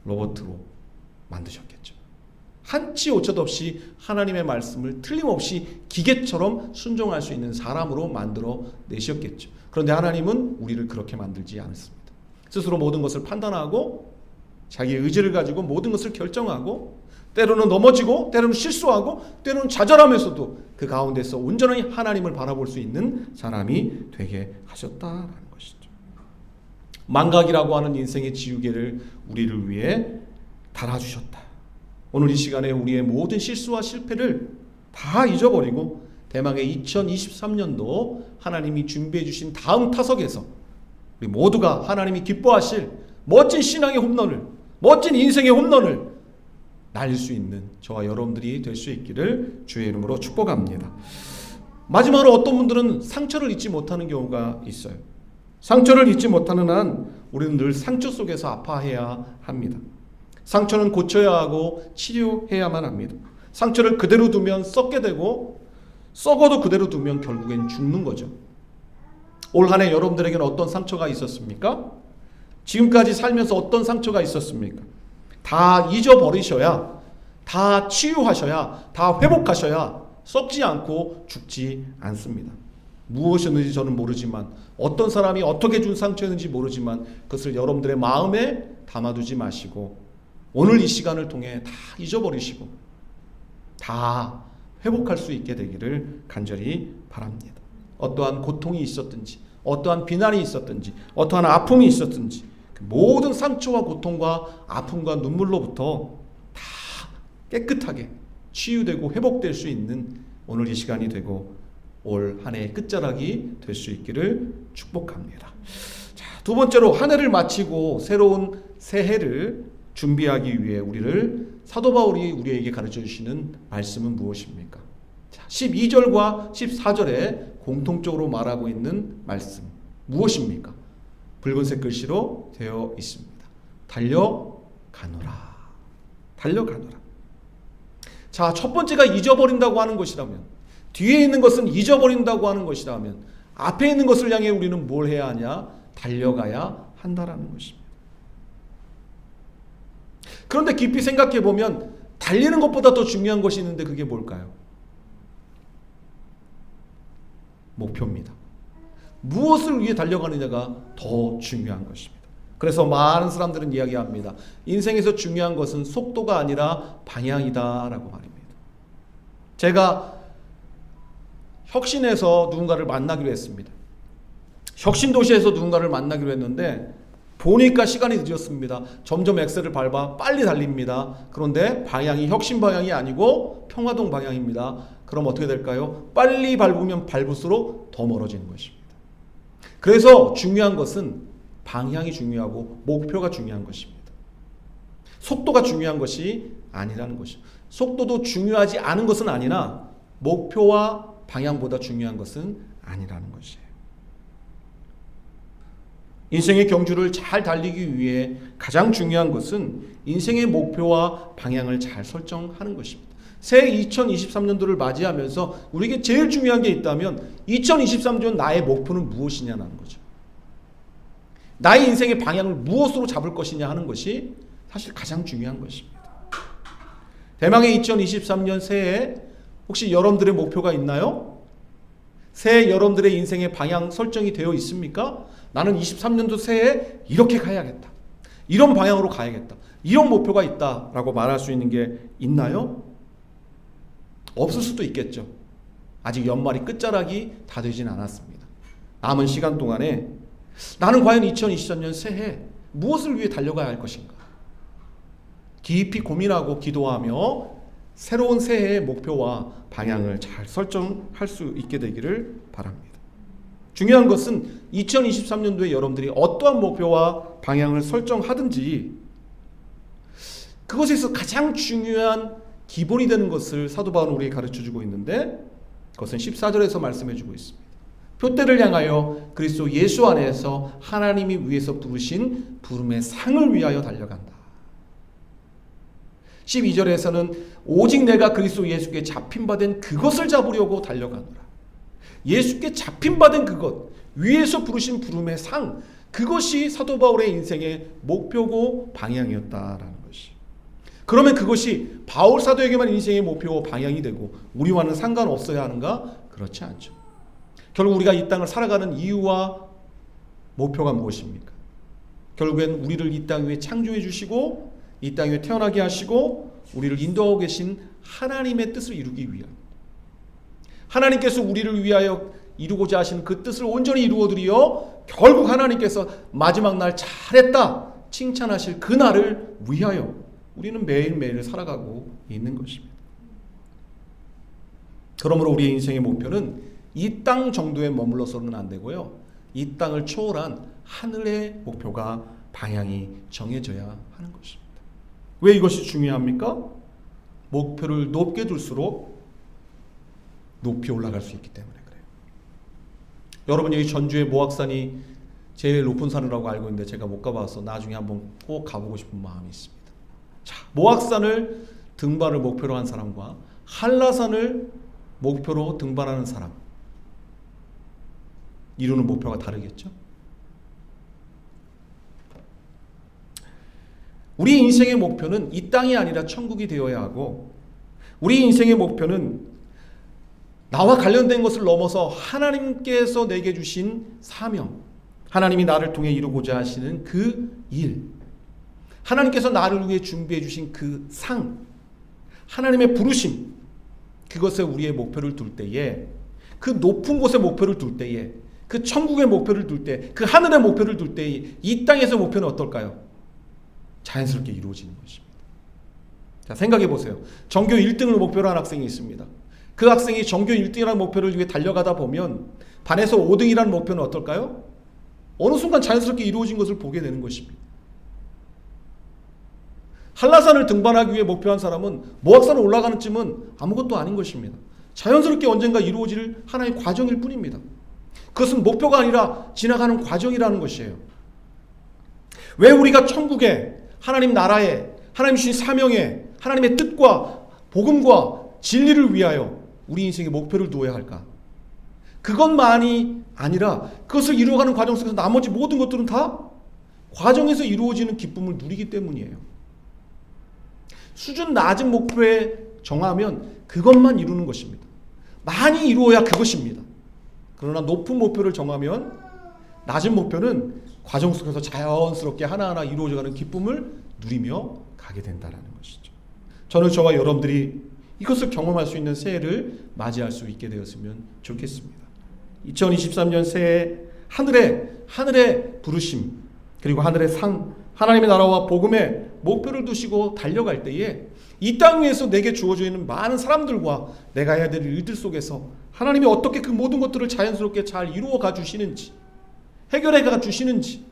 로봇으로 만드셨겠죠. 한치 오차도 없이 하나님의 말씀을 틀림없이 기계처럼 순종할 수 있는 사람으로 만들어 내셨겠죠. 그런데 하나님은 우리를 그렇게 만들지 않았습니다. 스스로 모든 것을 판단하고 자기의 의지를 가지고 모든 것을 결정하고 때로는 넘어지고 때로는 실수하고 때로는 좌절하면서도 그 가운데서 온전히 하나님을 바라볼 수 있는 사람이 되게 하셨다라는 것이죠. 망각이라고 하는 인생의 지우개를 우리를 위해 달아주셨다. 오늘 이 시간에 우리의 모든 실수와 실패를 다 잊어버리고 대망의 2023년도 하나님이 준비해 주신 다음 타석에서 우리 모두가 하나님이 기뻐하실 멋진 신앙의 홈런을, 멋진 인생의 홈런을 날릴 수 있는 저와 여러분들이 될 수 있기를 주의 이름으로 축복합니다. 마지막으로 어떤 분들은 상처를 잊지 못하는 경우가 있어요. 상처를 잊지 못하는 한 우리는 늘 상처 속에서 아파해야 합니다. 상처는 고쳐야 하고 치료해야만 합니다. 상처를 그대로 두면 썩게 되고 썩어도 그대로 두면 결국엔 죽는 거죠. 올 한 해 여러분들에게는 어떤 상처가 있었습니까? 지금까지 살면서 어떤 상처가 있었습니까? 다 잊어버리셔야, 다 치유하셔야, 다 회복하셔야 썩지 않고 죽지 않습니다. 무엇이었는지 저는 모르지만, 어떤 사람이 어떻게 준 상처였는지 모르지만 그것을 여러분들의 마음에 담아두지 마시고 오늘 이 시간을 통해 다 잊어버리시고 다 회복할 수 있게 되기를 간절히 바랍니다. 어떠한 고통이 있었든지, 어떠한 비난이 있었든지, 어떠한 아픔이 있었든지 모든 상처와 고통과 아픔과 눈물로부터 다 깨끗하게 치유되고 회복될 수 있는 오늘 이 시간이 되고 올 한 해의 끝자락이 될 수 있기를 축복합니다. 자, 두 번째로 한 해를 마치고 새로운 새해를 준비하기 위해 우리를 사도 바울이 우리에게 가르쳐 주시는 말씀은 무엇입니까? 자, 12절과 14절에 공통적으로 말하고 있는 말씀 무엇입니까? 붉은색 글씨로 되어 있습니다. 달려가노라. 달려가노라. 자, 첫 번째가 잊어버린다고 하는 것이라면, 뒤에 있는 것은 잊어버린다고 하는 것이라면 앞에 있는 것을 향해 우리는 뭘 해야 하냐? 달려가야 한다라는 것입니다. 그런데 깊이 생각해 보면 달리는 것보다 더 중요한 것이 있는데 그게 뭘까요? 목표입니다. 무엇을 위해 달려가느냐가 더 중요한 것입니다. 그래서 많은 사람들은 이야기합니다. 인생에서 중요한 것은 속도가 아니라 방향이다 라고 말입니다. 제가 혁신에서 누군가를 만나기로 했습니다. 혁신도시에서 누군가를 만나기로 했는데 보니까 시간이 늦었습니다. 점점 엑셀을 밟아 빨리 달립니다. 그런데 방향이 혁신 방향이 아니고 평화동 방향입니다. 그럼 어떻게 될까요? 빨리 밟으면 밟을수록 더 멀어지는 것입니다. 그래서 중요한 것은 방향이 중요하고 목표가 중요한 것입니다. 속도가 중요한 것이 아니라는 것이죠. 속도도 중요하지 않은 것은 아니나 목표와 방향보다 중요한 것은 아니라는 것이에요. 인생의 경주를 잘 달리기 위해 가장 중요한 것은 인생의 목표와 방향을 잘 설정하는 것입니다. 새 2023년도를 맞이하면서 우리에게 제일 중요한 게 있다면 2023년 나의 목표는 무엇이냐는 거죠. 나의 인생의 방향을 무엇으로 잡을 것이냐 하는 것이 사실 가장 중요한 것입니다. 대망의 2023년 새해에 혹시 여러분들의 목표가 있나요? 새해 여러분들의 인생의 방향 설정이 되어 있습니까? 나는 23년도 새해에 이렇게 가야겠다. 이런 방향으로 가야겠다. 이런 목표가 있다라고 말할 수 있는 게 있나요? 없을 수도 있겠죠. 아직 연말이 끝자락이 다 되진 않았습니다. 남은 시간 동안에 나는 과연 2023년 새해 무엇을 위해 달려가야 할 것인가? 깊이 고민하고 기도하며 새로운 새해의 목표와 방향을 잘 설정할 수 있게 되기를 바랍니다. 중요한 것은 2023년도에 여러분들이 어떠한 목표와 방향을 설정하든지 그것에서 가장 중요한 기본이 되는 것을 사도 바울은 우리에게 가르쳐주고 있는데 그것은 14절에서 말씀해주고 있습니다. 표대를 향하여 그리스도 예수 안에서 하나님이 위에서 부르신 부름의 상을 위하여 달려간다. 12절에서는 오직 내가 그리스도 예수께 잡힌바된 그것을 잡으려고 달려가노라. 예수께 잡힌바된 그것, 위에서 부르신 부름의 상, 그것이 사도 바울의 인생의 목표고 방향이었다라는 것이. 그러면 그것이 바울 사도에게만 인생의 목표고 방향이 되고 우리와는 상관없어야 하는가? 그렇지 않죠. 결국 우리가 이 땅을 살아가는 이유와 목표가 무엇입니까? 결국엔 우리를 이 땅 위에 창조해 주시고 이 땅 위에 태어나게 하시고 우리를 인도하고 계신 하나님의 뜻을 이루기 위한, 하나님께서 우리를 위하여 이루고자 하시는 그 뜻을 온전히 이루어드리어 결국 하나님께서 마지막 날 잘했다 칭찬하실 그 날을 위하여 우리는 매일매일 살아가고 있는 것입니다. 그러므로 우리의 인생의 목표는 이 땅 정도에 머물러서는 안 되고요, 이 땅을 초월한 하늘의 목표가 방향이 정해져야 하는 것입니다. 왜 이것이 중요합니까? 목표를 높게 둘수록 높이 올라갈 수 있기 때문에 그래요. 여러분, 여기 전주의 모악산이 제일 높은 산이라고 알고 있는데 제가 못 가봐서 나중에 한번 꼭 가보고 싶은 마음이 있습니다. 자, 모악산을 등반을 목표로 한 사람과 한라산을 목표로 등반하는 사람, 이루는 목표가 다르겠죠? 우리 인생의 목표는 이 땅이 아니라 천국이 되어야 하고, 우리 인생의 목표는 나와 관련된 것을 넘어서 하나님께서 내게 주신 사명, 하나님이 나를 통해 이루고자 하시는 그 일, 하나님께서 나를 위해 준비해 주신 그 상, 하나님의 부르심, 그것에 우리의 목표를 둘 때에, 그 높은 곳에 목표를 둘 때에, 그 천국의 목표를 둘 때, 그 하늘의 목표를 둘 때에 이 땅에서 목표는 어떨까요? 자연스럽게 이루어지는 것입니다. 자, 생각해 보세요. 전교 1등을 목표로 한 학생이 있습니다. 그 학생이 전교 1등이라는 목표를 위해 달려가다 보면 반에서 5등이라는 목표는 어떨까요? 어느 순간 자연스럽게 이루어진 것을 보게 되는 것입니다. 한라산을 등반하기 위해 목표한 사람은 모악산을 올라가는 쯤은 아무것도 아닌 것입니다. 자연스럽게 언젠가 이루어질 하나의 과정일 뿐입니다. 그것은 목표가 아니라 지나가는 과정이라는 것이에요. 왜 우리가 천국에, 하나님 나라에, 하나님 주신 사명에, 하나님의 뜻과 복음과 진리를 위하여 우리 인생의 목표를 두어야 할까? 그것만이 아니라 그것을 이루어가는 과정 속에서 나머지 모든 것들은 다 과정에서 이루어지는 기쁨을 누리기 때문이에요. 수준 낮은 목표에 정하면 그것만 이루는 것입니다. 많이 이루어야 그것입니다. 그러나 높은 목표를 정하면 낮은 목표는 과정 속에서 자연스럽게 하나하나 이루어져가는 기쁨을 누리며 가게 된다는 것이죠. 저는 저와 여러분들이 이것을 경험할 수 있는 새해를 맞이할 수 있게 되었으면 좋겠습니다. 2023년 새해 하늘의 부르심, 그리고 하늘의 상, 하나님의 나라와 복음의 목표를 두시고 달려갈 때에 이 땅 위에서 내게 주어져 있는 많은 사람들과 내가 해야 될 일들 속에서 하나님이 어떻게 그 모든 것들을 자연스럽게 잘 이루어 가 주시는지, 해결해 가 주시는지,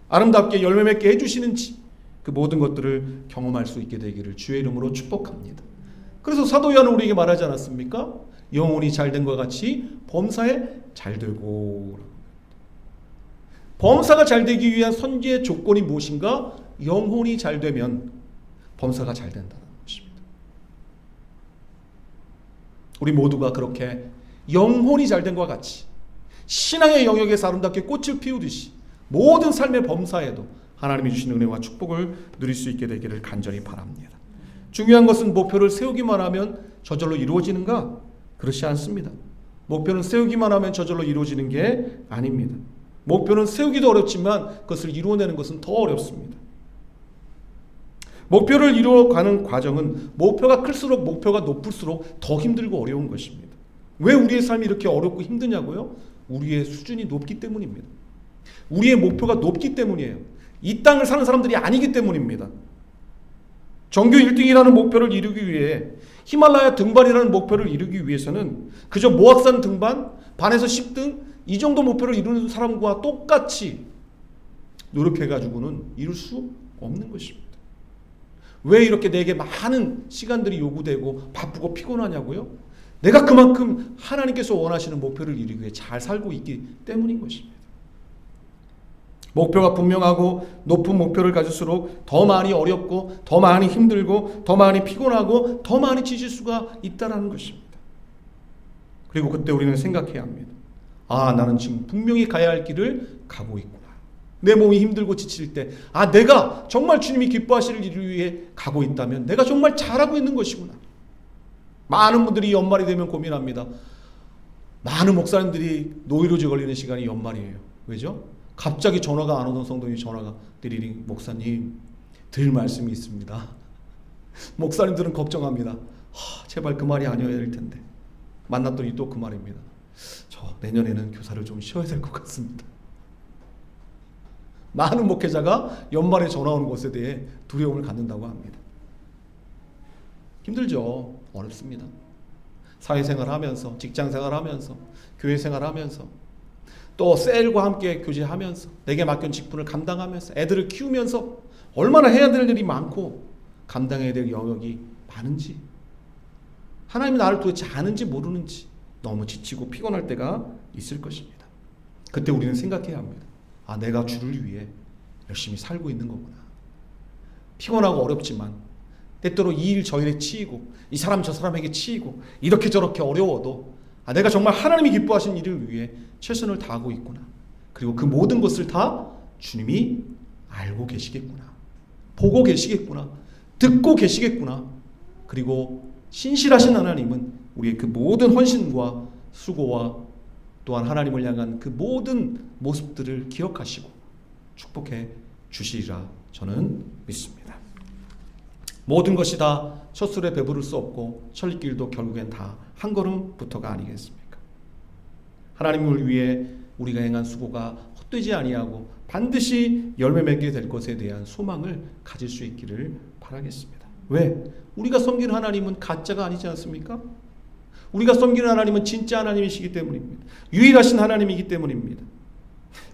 아름답게 열매 맺게 해 주시는지, 그 모든 것들을 경험할 수 있게 되기를 주의 이름으로 축복합니다. 그래서 사도 요한은 우리에게 말하지 않았습니까? 영혼이 잘된 것 같이 범사에 잘되고. 범사가 잘되기 위한 선지의 조건이 무엇인가? 영혼이 잘되면 범사가 잘된다는 것입니다. 우리 모두가 그렇게 영혼이 잘된 것 같이 신앙의 영역에서 아름답게 꽃을 피우듯이 모든 삶의 범사에도 하나님이 주신 은혜와 축복을 누릴 수 있게 되기를 간절히 바랍니다. 중요한 것은 목표를 세우기만 하면 저절로 이루어지는가? 그렇지 않습니다. 목표는 세우기만 하면 저절로 이루어지는 게 아닙니다. 목표는 세우기도 어렵지만 그것을 이루어내는 것은 더 어렵습니다. 목표를 이루어가는 과정은 목표가 클수록, 목표가 높을수록 더 힘들고 어려운 것입니다. 왜 우리의 삶이 이렇게 어렵고 힘드냐고요? 우리의 수준이 높기 때문입니다. 우리의 목표가 높기 때문이에요. 이 땅을 사는 사람들이 아니기 때문입니다. 전교 1등이라는 목표를 이루기 위해, 히말라야 등반이라는 목표를 이루기 위해서는 그저 모악산 등반, 반에서 10등 이 정도 목표를 이루는 사람과 똑같이 노력해가지고는 이룰 수 없는 것입니다. 왜 이렇게 내게 많은 시간들이 요구되고 바쁘고 피곤하냐고요? 내가 그만큼 하나님께서 원하시는 목표를 이루기 위해 잘 살고 있기 때문인 것입니다. 목표가 분명하고 높은 목표를 가질수록 더 많이 어렵고 더 많이 힘들고 더 많이 피곤하고 더 많이 지칠 수가 있다는 것입니다. 그리고 그때 우리는 생각해야 합니다. 나는 지금 분명히 가야 할 길을 가고 있구나. 내 몸이 힘들고 지칠 때 내가 정말 주님이 기뻐하시는 일을 위해 가고 있다면 내가 정말 잘하고 있는 것이구나. 많은 분들이 연말이 되면 고민합니다. 많은 목사님들이 노이로제 걸리는 시간이 연말이에요. 왜죠? 갑자기 전화가 안 오던 성도님이 전화가 드리니, 목사님 드릴 말씀이 있습니다. 목사님들은 걱정합니다. 제발 그 말이 아니어야 될 텐데. 만났더니 또 그 말입니다. 저 내년에는 교사를 좀 쉬어야 될 것 같습니다. 많은 목회자가 연말에 전화 오는 것에 대해 두려움을 갖는다고 합니다. 힘들죠. 어렵습니다. 사회생활 하면서, 직장생활 하면서, 교회생활 하면서, 또 셀과 함께 교제하면서, 내게 맡긴 직분을 감당하면서, 애들을 키우면서 얼마나 해야 될 일이 많고 감당해야 될 영역이 많은지, 하나님이 나를 도대체 아는지 모르는지 너무 지치고 피곤할 때가 있을 것입니다. 그때 우리는 생각해야 합니다. 내가 주를 위해 열심히 살고 있는 거구나. 피곤하고 어렵지만 때때로 이 일 저 일에 치이고 이 사람 저 사람에게 치이고 이렇게 저렇게 어려워도 내가 정말 하나님이 기뻐하시는 일을 위해 최선을 다하고 있구나. 그리고 그 모든 것을 다 주님이 알고 계시겠구나. 보고 계시겠구나. 듣고 계시겠구나. 그리고 신실하신 하나님은 우리의 그 모든 헌신과 수고와 또한 하나님을 향한 그 모든 모습들을 기억하시고 축복해 주시리라 저는 믿습니다. 모든 것이 다 첫술에 배부를 수 없고 천리길도 결국엔 다 한 걸음부터가 아니겠습니까? 하나님을 위해 우리가 행한 수고가 헛되지 아니하고 반드시 열매 맺게 될 것에 대한 소망을 가질 수 있기를 바라겠습니다. 왜? 우리가 섬기는 하나님은 가짜가 아니지 않습니까? 우리가 섬기는 하나님은 진짜 하나님이시기 때문입니다. 유일하신 하나님이기 때문입니다.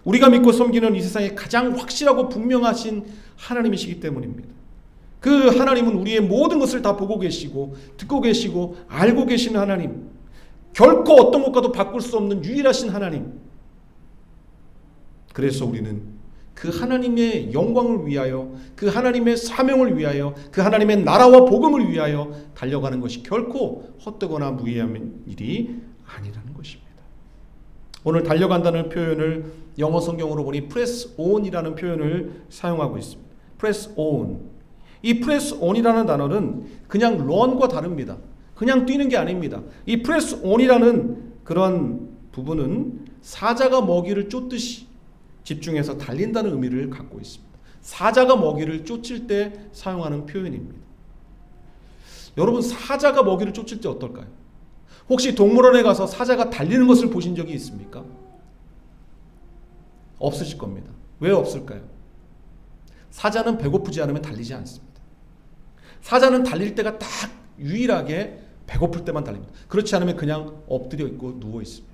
우리가 믿고 섬기는 이 세상에 가장 확실하고 분명하신 하나님이시기 때문입니다. 그 하나님은 우리의 모든 것을 다 보고 계시고 듣고 계시고 알고 계시는 하나님, 결코 어떤 것과도 바꿀 수 없는 유일하신 하나님. 그래서 우리는 그 하나님의 영광을 위하여, 그 하나님의 사명을 위하여, 그 하나님의 나라와 복음을 위하여 달려가는 것이 결코 헛되거나 무의미한 일이 아니라는 것입니다. 오늘 달려간다는 표현을 영어 성경으로 보니 press on이라는 표현을 사용하고 있습니다. press on. 이 press on이라는 단어는 그냥 run과 다릅니다. 그냥 뛰는 게 아닙니다. 이 press on이라는 그런 부분은 사자가 먹이를 쫓듯이 집중해서 달린다는 의미를 갖고 있습니다. 사자가 먹이를 쫓을 때 사용하는 표현입니다. 여러분, 사자가 먹이를 쫓을 때 어떨까요? 혹시 동물원에 가서 사자가 달리는 것을 보신 적이 있습니까? 없으실 겁니다. 왜 없을까요? 사자는 배고프지 않으면 달리지 않습니다. 사자는 달릴 때가 딱 유일하게 배고플 때만 달립니다. 그렇지 않으면 그냥 엎드려 있고 누워 있습니다.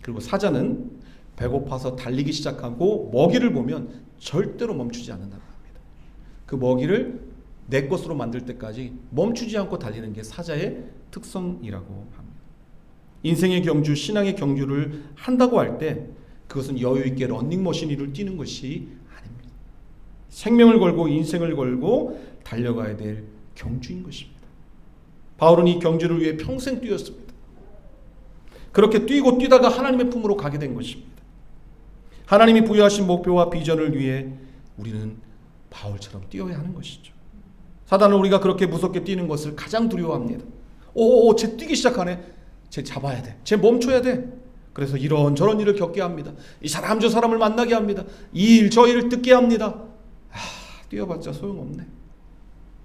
그리고 사자는 배고파서 달리기 시작하고 먹이를 보면 절대로 멈추지 않는다고 합니다. 그 먹이를 내 것으로 만들 때까지 멈추지 않고 달리는 게 사자의 특성이라고 합니다. 인생의 경주, 신앙의 경주를 한다고 할 때 그것은 여유 있게 러닝머신을 뛰는 것이 아닙니다. 생명을 걸고 인생을 걸고 달려가야 될 경주인 것입니다. 바울은 이 경주를 위해 평생 뛰었습니다. 그렇게 뛰고 뛰다가 하나님의 품으로 가게 된 것입니다. 하나님이 부여하신 목표와 비전을 위해 우리는 바울처럼 뛰어야 하는 것이죠. 사단은 우리가 그렇게 무섭게 뛰는 것을 가장 두려워합니다. 쟤 뛰기 시작하네. 쟤 잡아야 돼. 쟤 멈춰야 돼. 그래서 이런저런 일을 겪게 합니다. 이 사람 저 사람을 만나게 합니다. 이 일 저 일을 듣게 합니다. 뛰어봤자 소용없네.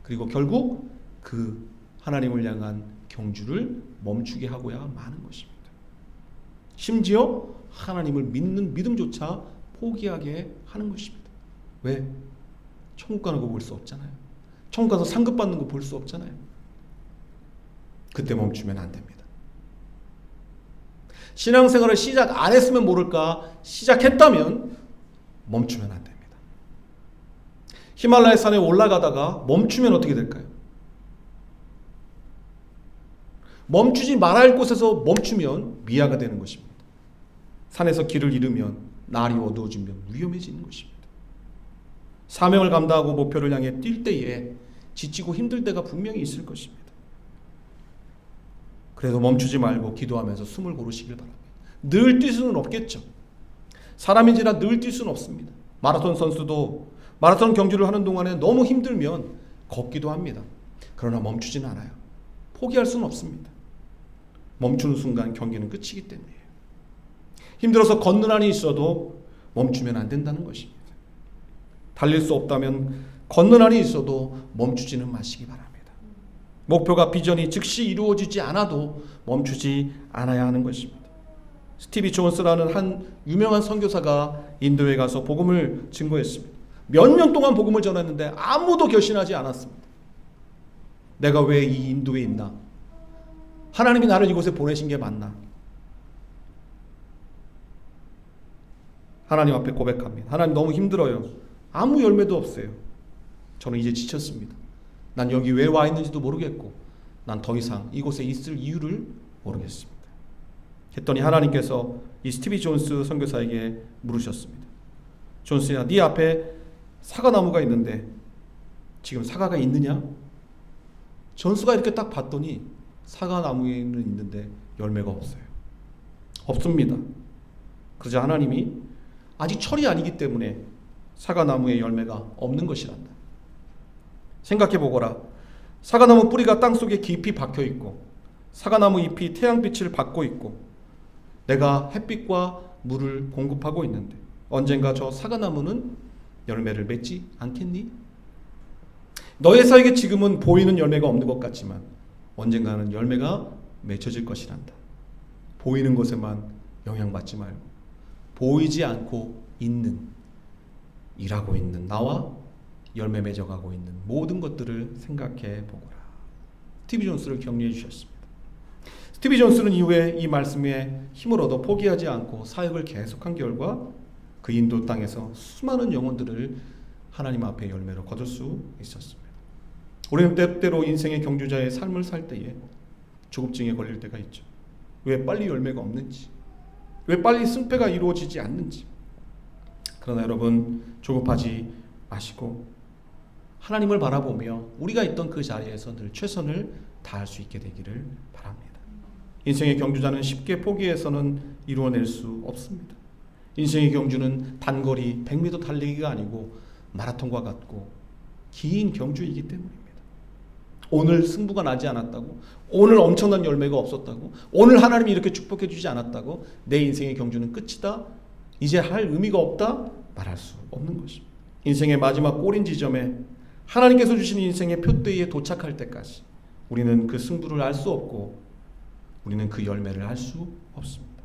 그리고 결국 그 하나님을 향한 경주를 멈추게 하고야 마는 것입니다. 심지어 하나님을 믿는 믿음조차 포기하게 하는 것입니다. 왜? 천국 가는 거 볼 수 없잖아요. 천국 가서 상급 받는 거 볼 수 없잖아요. 그때 멈추면 안 됩니다. 신앙생활을 시작 안 했으면 모를까, 시작했다면 멈추면 안 됩니다. 히말라야 산에 올라가다가 멈추면 어떻게 될까요? 멈추지 말아야 할 곳에서 멈추면 미아가 되는 것입니다. 산에서 길을 잃으면 날이 어두워지면 위험해지는 것입니다. 사명을 감당하고 목표를 향해 뛸 때에 지치고 힘들 때가 분명히 있을 것입니다. 그래서 멈추지 말고 기도하면서 숨을 고르시길 바랍니다. 늘 뛸 수는 없겠죠. 사람인지라 늘 뛸 수는 없습니다. 마라톤 선수도 마라톤 경주를 하는 동안에 너무 힘들면 걷기도 합니다. 그러나 멈추지는 않아요. 포기할 수는 없습니다. 멈추는 순간 경기는 끝이기 때문이에요. 힘들어서 걷는 한이 있어도 멈추면 안 된다는 것입니다. 달릴 수 없다면 걷는 한이 있어도 멈추지는 마시기 바랍니다. 목표가 비전이 즉시 이루어지지 않아도 멈추지 않아야 하는 것입니다. 스티비 존스라는 한 유명한 선교사가 인도에 가서 복음을 증거했습니다. 몇 년 동안 복음을 전했는데 아무도 결신하지 않았습니다. 내가 왜 이 인도에 있나? 하나님이 나를 이곳에 보내신 게 맞나? 하나님 앞에 고백합니다. 하나님, 너무 힘들어요. 아무 열매도 없어요. 저는 이제 지쳤습니다. 난 여기 왜 와 있는지도 모르겠고 난 더 이상 이곳에 있을 이유를 모르겠습니다. 했더니 하나님께서 이 스티비 존스 선교사에게 물으셨습니다. 존스야, 네 앞에 사과나무가 있는데 지금 사과가 있느냐? 존스가 이렇게 딱 봤더니 사과나무에는 있는데 열매가 없어요. 없습니다. 그러자 하나님이 아직 철이 아니기 때문에 사과나무에 열매가 없는 것이란다. 생각해보거라. 사과나무 뿌리가 땅속에 깊이 박혀있고 사과나무 잎이 태양빛을 받고 있고 내가 햇빛과 물을 공급하고 있는데 언젠가 저 사과나무는 열매를 맺지 않겠니? 너의 사에게 지금은 보이는 열매가 없는 것 같지만 언젠가는 열매가 맺혀질 것이란다. 보이는 것에만 영향받지 말고 보이지 않고 있는, 일하고 있는 나와 열매 맺어가고 있는 모든 것들을 생각해 보거라. 스티비 존스를 격려해 주셨습니다. 스티비 존스는 이후에 이 말씀에 힘을 얻어 포기하지 않고 사역을 계속한 결과 그 인도 땅에서 수많은 영혼들을 하나님 앞에 열매로 거둘 수 있었습니다. 우리는 때때로 인생의 경주자의 삶을 살 때에 조급증에 걸릴 때가 있죠. 왜 빨리 열매가 없는지, 왜 빨리 승패가 이루어지지 않는지. 그러나 여러분, 조급하지 마시고 하나님을 바라보며 우리가 있던 그 자리에서 늘 최선을 다할 수 있게 되기를 바랍니다. 인생의 경주자는 쉽게 포기해서는 이루어낼 수 없습니다. 인생의 경주는 단거리 100m 달리기가 아니고 마라톤과 같고 긴 경주이기 때문입니다. 오늘 승부가 나지 않았다고, 오늘 엄청난 열매가 없었다고, 오늘 하나님이 이렇게 축복해 주지 않았다고 내 인생의 경주는 끝이다, 이제 할 의미가 없다 말할 수 없는 것입니다. 인생의 마지막 꼬린 지점에 하나님께서 주신 인생의 표대에 도착할 때까지 우리는 그 승부를 알 수 없고 우리는 그 열매를 알 수 없습니다.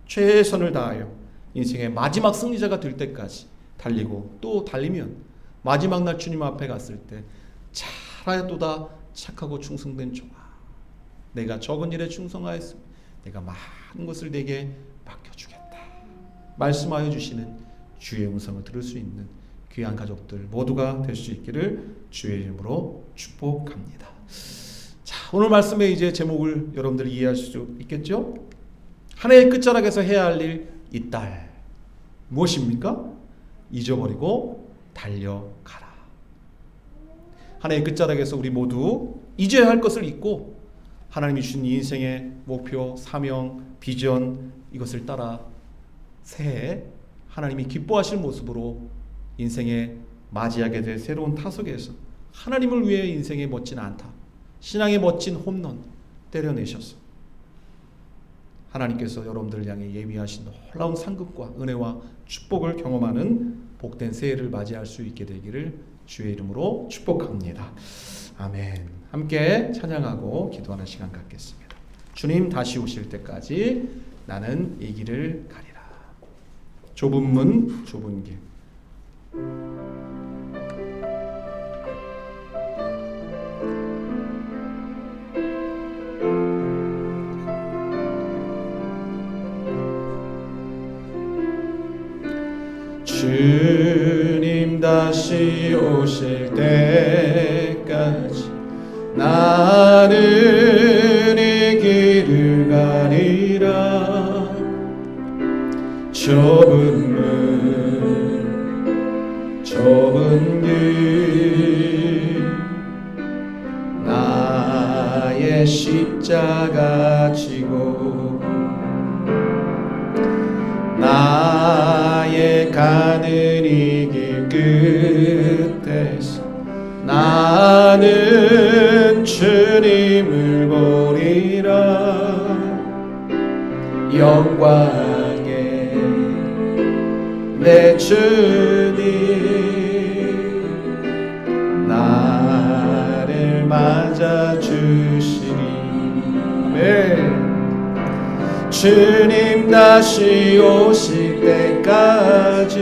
최선을 다하여 인생의 마지막 승리자가 될 때까지 달리고 또 달리면 마지막 날 주님 앞에 갔을 때 잘하였도다 착하고 충성된 종아, 내가 적은 일에 충성하였으면 내가 많은 것을 내게 맡겨주겠다 말씀하여 주시는 주의 음성을 들을 수 있는 귀한 가족들 모두가 될 수 있기를 주의 이름으로 축복합니다. 자, 오늘 말씀의 이제 제목을 여러분들이 이해할 수 있겠죠? 한 해의 끝자락에서 해야 할 일 이딸 무엇입니까? 잊어버리고 달려가라. 한 해의 끝자락에서 우리 모두 잊어야 할 것을 잊고 하나님이 주신 인생의 목표, 사명, 비전 이것을 따라 새해 하나님이 기뻐하실 모습으로 인생에 맞이하게 될 새로운 타석에서 하나님을 위해 인생의 멋진 안타, 신앙의 멋진 홈런 때려내셔서 하나님께서 여러분들을 향해 예비하신 놀라운 상급과 은혜와 축복을 경험하는 복된 새해를 맞이할 수 있게 되기를 주의 이름으로 축복합니다. 아멘. 함께 찬양하고 기도하는 시간 갖겠습니다. 주님 다시 오실 때까지 나는 이 길을 가리라. 좁은 문 좁은 길. 주님 다시 오실 때까지 나는 이 길을 가리라. 좁은 문 좁은 길 나의 십자가 지고 나의 가는 이 길 끝에서 나는 주님을 보리라. 영광의 내 주님 나를 맞아주시리. 아멘. 주님 다시 오실 때까지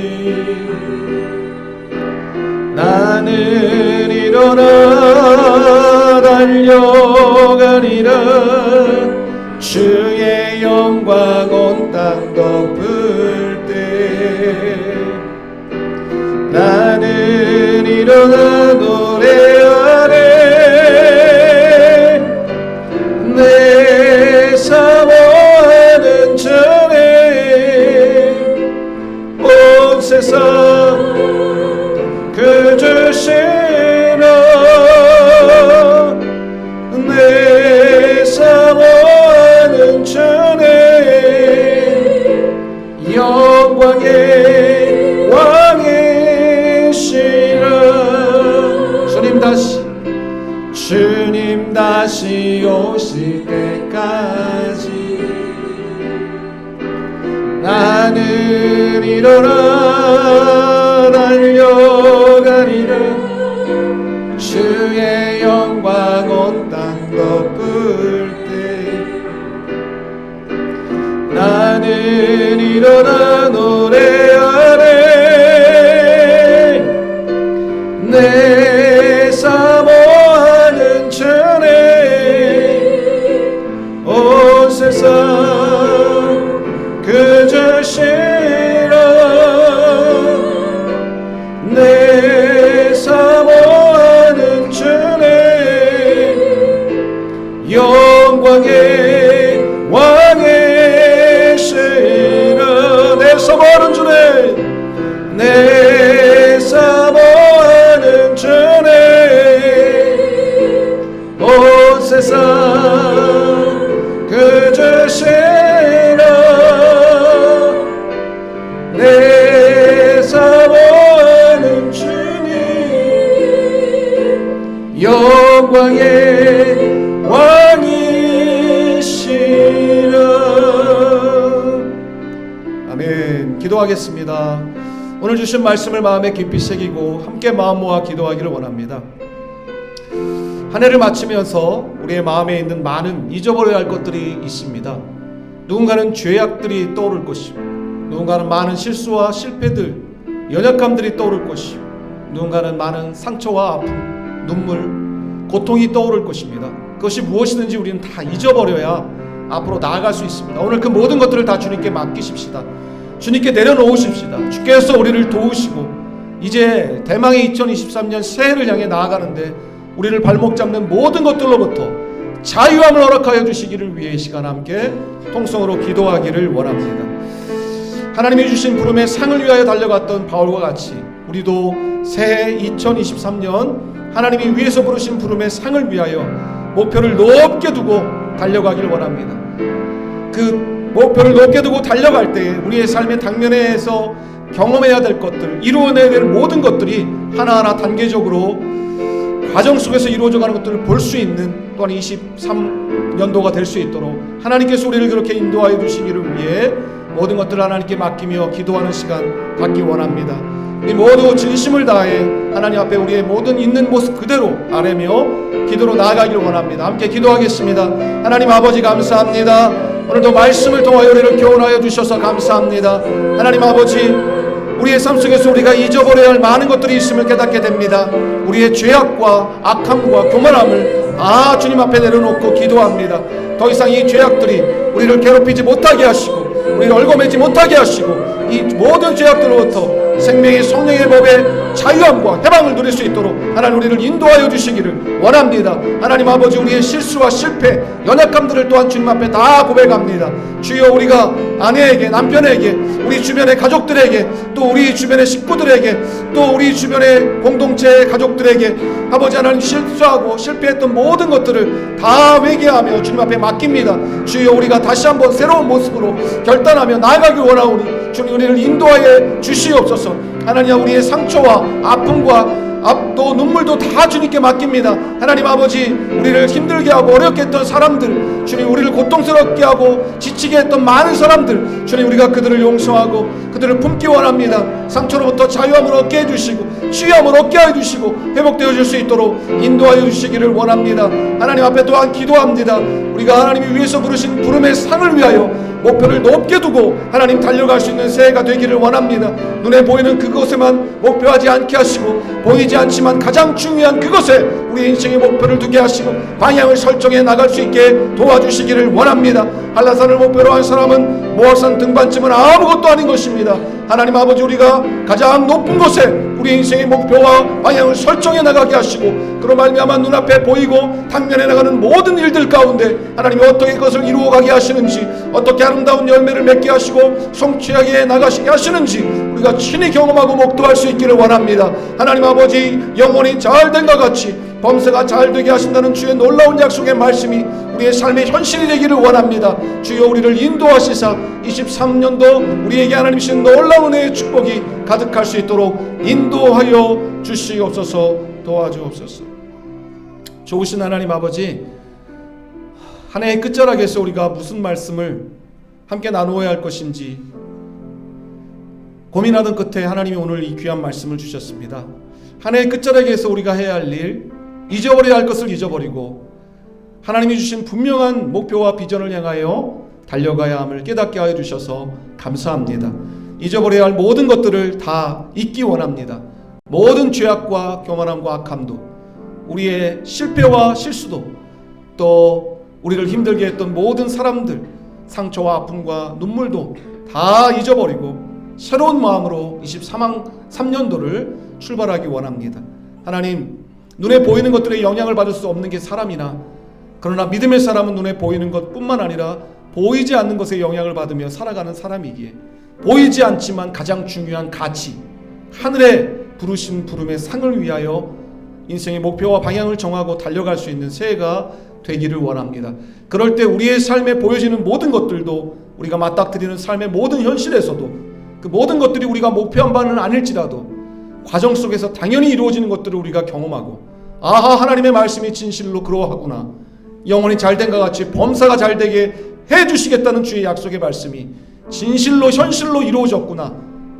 나는 일어나 달려가리라. 주의 영광 온 땅 덮을 때 나는 일어나 노래하네. 내 사모하는 전에 온 세상 그 주시나 내 사모하는 전에 영광의 왕이시라. 주님 다시 오실 때까지 나는 일어나 달려가리라. 주의 영광 온 땅 덮을 때 나는 일어나 노래하네. 내 사모하는 전에 온 세상 그 주시라. 내 사모하는 주님 영광의 왕이시라. 내 사모하는 주님 내 사모하는 주님 온 세상 그 주시라. 내 사모하는 주님 영광의 왕이시라. 아멘. 기도하겠습니다. 오늘 주신 말씀을 마음에 깊이 새기고 함께 마음 모아 기도하기를 원합니다. 한 해를 마치면서 우리의 마음에 있는 많은 잊어버려야 할 것들이 있습니다. 누군가는 죄악들이 떠오를 것이고, 누군가는 많은 실수와 실패들, 연약함들이 떠오를 것이고, 누군가는 많은 상처와 아픔, 눈물, 고통이 떠오를 것입니다. 그것이 무엇이든지 우리는 다 잊어버려야 앞으로 나아갈 수 있습니다. 오늘 그 모든 것들을 다 주님께 맡기십시다. 주님께 내려놓으십시다. 주께서 우리를 도우시고 이제 대망의 2023년 새해를 향해 나아가는데 우리를 발목 잡는 모든 것들로부터 자유함을 허락하여 주시기를 위해 이 시간 함께 통성으로 기도하기를 원합니다. 하나님이 주신 부름의 상을 위하여 달려갔던 바울과 같이 우리도 새해 2023년 하나님이 위에서 부르신 부름의 상을 위하여 목표를 높게 두고 달려가길 원합니다. 그 목표를 높게 두고 달려갈 때 우리의 삶의 당면에서 경험해야 될 것들, 이루어내야 될 모든 것들이 하나하나 단계적으로 과정 속에서 이루어져가는 것들을 볼 수 있는 또한 23년도가 될 수 있도록 하나님께서 우리를 그렇게 인도하여 주시기를 위해 모든 것들을 하나님께 맡기며 기도하는 시간 갖기 원합니다. 우리 모두 진심을 다해 하나님 앞에 우리의 모든 있는 모습 그대로 아뢰며 기도로 나아가기를 원합니다. 함께 기도하겠습니다. 하나님 아버지 감사합니다. 오늘도 말씀을 통하여 우리를 교훈하여 주셔서 감사합니다. 하나님 아버지, 우리의 삶 속에서 우리가 잊어버려야 할 많은 것들이 있음을 깨닫게 됩니다. 우리의 죄악과 악함과 교만함을 주님 앞에 내려놓고 기도합니다. 더 이상 이 죄악들이 우리를 괴롭히지 못하게 하시고 우리를 얽어매지 못하게 하시고 이 모든 죄악들로부터 생명의 성령의 법에 자유함과 해방을 누릴 수 있도록 하나님 우리를 인도하여 주시기를 원합니다. 하나님 아버지, 우리의 실수와 실패, 연약함들을 또한 주님 앞에 다 고백합니다. 주여, 우리가 아내에게, 남편에게, 우리 주변의 가족들에게, 또 우리 주변의 식구들에게, 또 우리 주변의 공동체의 가족들에게 아버지 하나님 실수하고 실패했던 모든 것들을 다 회개하며 주님 앞에 맡깁니다. 주여, 우리가 다시 한번 새로운 모습으로 결단하며 나아가길 원하오니 주님 우리를 인도하여 주시옵소서. 하나님, 우리의 상처와 아픔과 또 눈물도 다 주님께 맡깁니다. 하나님 아버지, 우리를 힘들게 하고 어렵게 했던 사람들, 주님 우리를 고통스럽게 하고 지치게 했던 많은 사람들, 주님 우리가 그들을 용서하고 그들을 품기 원합니다. 상처로부터 자유함을 얻게 해주시고 치유함을 얻게 해주시고 회복되어 줄 수 있도록 인도하여 주시기를 원합니다. 하나님 앞에 또한 기도합니다. 우리가 하나님이 위해서 부르신 부름의 상을 위하여 목표를 높게 두고 하나님 달려갈 수 있는 새해가 되기를 원합니다. 눈에 보이는 그것에만 목표하지 않게 하시고 보이지 않지만 가장 중요한 그것에 우리 인생의 목표를 두게 하시고 방향을 설정해 나갈 수 있게 도와주시기를 원합니다. 한라산을 목표로 한 사람은 모아산 등반쯤은 아무것도 아닌 것입니다. 하나님 아버지, 우리가 가장 높은 곳에 우리 인생의 목표와 방향을 설정해 나가게 하시고 그로 말미암아 눈앞에 보이고 당면해 나가는 모든 일들 가운데 하나님이 어떻게 그것을 이루어가게 하시는지, 어떻게 아름다운 열매를 맺게 하시고 성취하게 나가시게 하시는지 우리가 친히 경험하고 목도할 수 있기를 원합니다. 하나님 아버지, 영혼이 잘된 것 같이 범사가 잘되게 하신다는 주의 놀라운 약속의 말씀이 우리의 삶의 현실이 되기를 원합니다. 주여, 우리를 인도하시사 23년도 우리에게 하나님 주신 놀라운 은혜의 축복이 가득할 수 있도록 인도하여 주시옵소서. 도와주옵소서. 좋으신 하나님 아버지, 한 해의 끝자락에서 우리가 무슨 말씀을 함께 나누어야 할 것인지 고민하던 끝에 하나님이 오늘 이 귀한 말씀을 주셨습니다. 한 해의 끝자락에서 우리가 해야 할 일, 잊어버려야 할 것을 잊어버리고 하나님이 주신 분명한 목표와 비전을 향하여 달려가야 함을 깨닫게 하여 주셔서 감사합니다. 잊어버려야 할 모든 것들을 다 잊기 원합니다. 모든 죄악과 교만함과 악함도, 우리의 실패와 실수도, 또 우리를 힘들게 했던 모든 사람들, 상처와 아픔과 눈물도 다 잊어버리고 새로운 마음으로 23년도를 출발하기 원합니다. 하나님, 눈에 보이는 것들에 영향을 받을 수 없는 게 사람이나, 그러나 믿음의 사람은 눈에 보이는 것뿐만 아니라 보이지 않는 것에 영향을 받으며 살아가는 사람이기에 보이지 않지만 가장 중요한 가치, 하늘에 부르신 부름의 상을 위하여 인생의 목표와 방향을 정하고 달려갈 수 있는 새해가 되기를 원합니다. 그럴 때 우리의 삶에 보여지는 모든 것들도, 우리가 맞닥뜨리는 삶의 모든 현실에서도 그 모든 것들이 우리가 목표한 바는 아닐지라도 과정 속에서 당연히 이루어지는 것들을 우리가 경험하고, 아하, 하나님의 말씀이 진실로 그러하구나, 영혼이 잘된 것 같이 범사가 잘되게 해주시겠다는 주의 약속의 말씀이 진실로 현실로 이루어졌구나,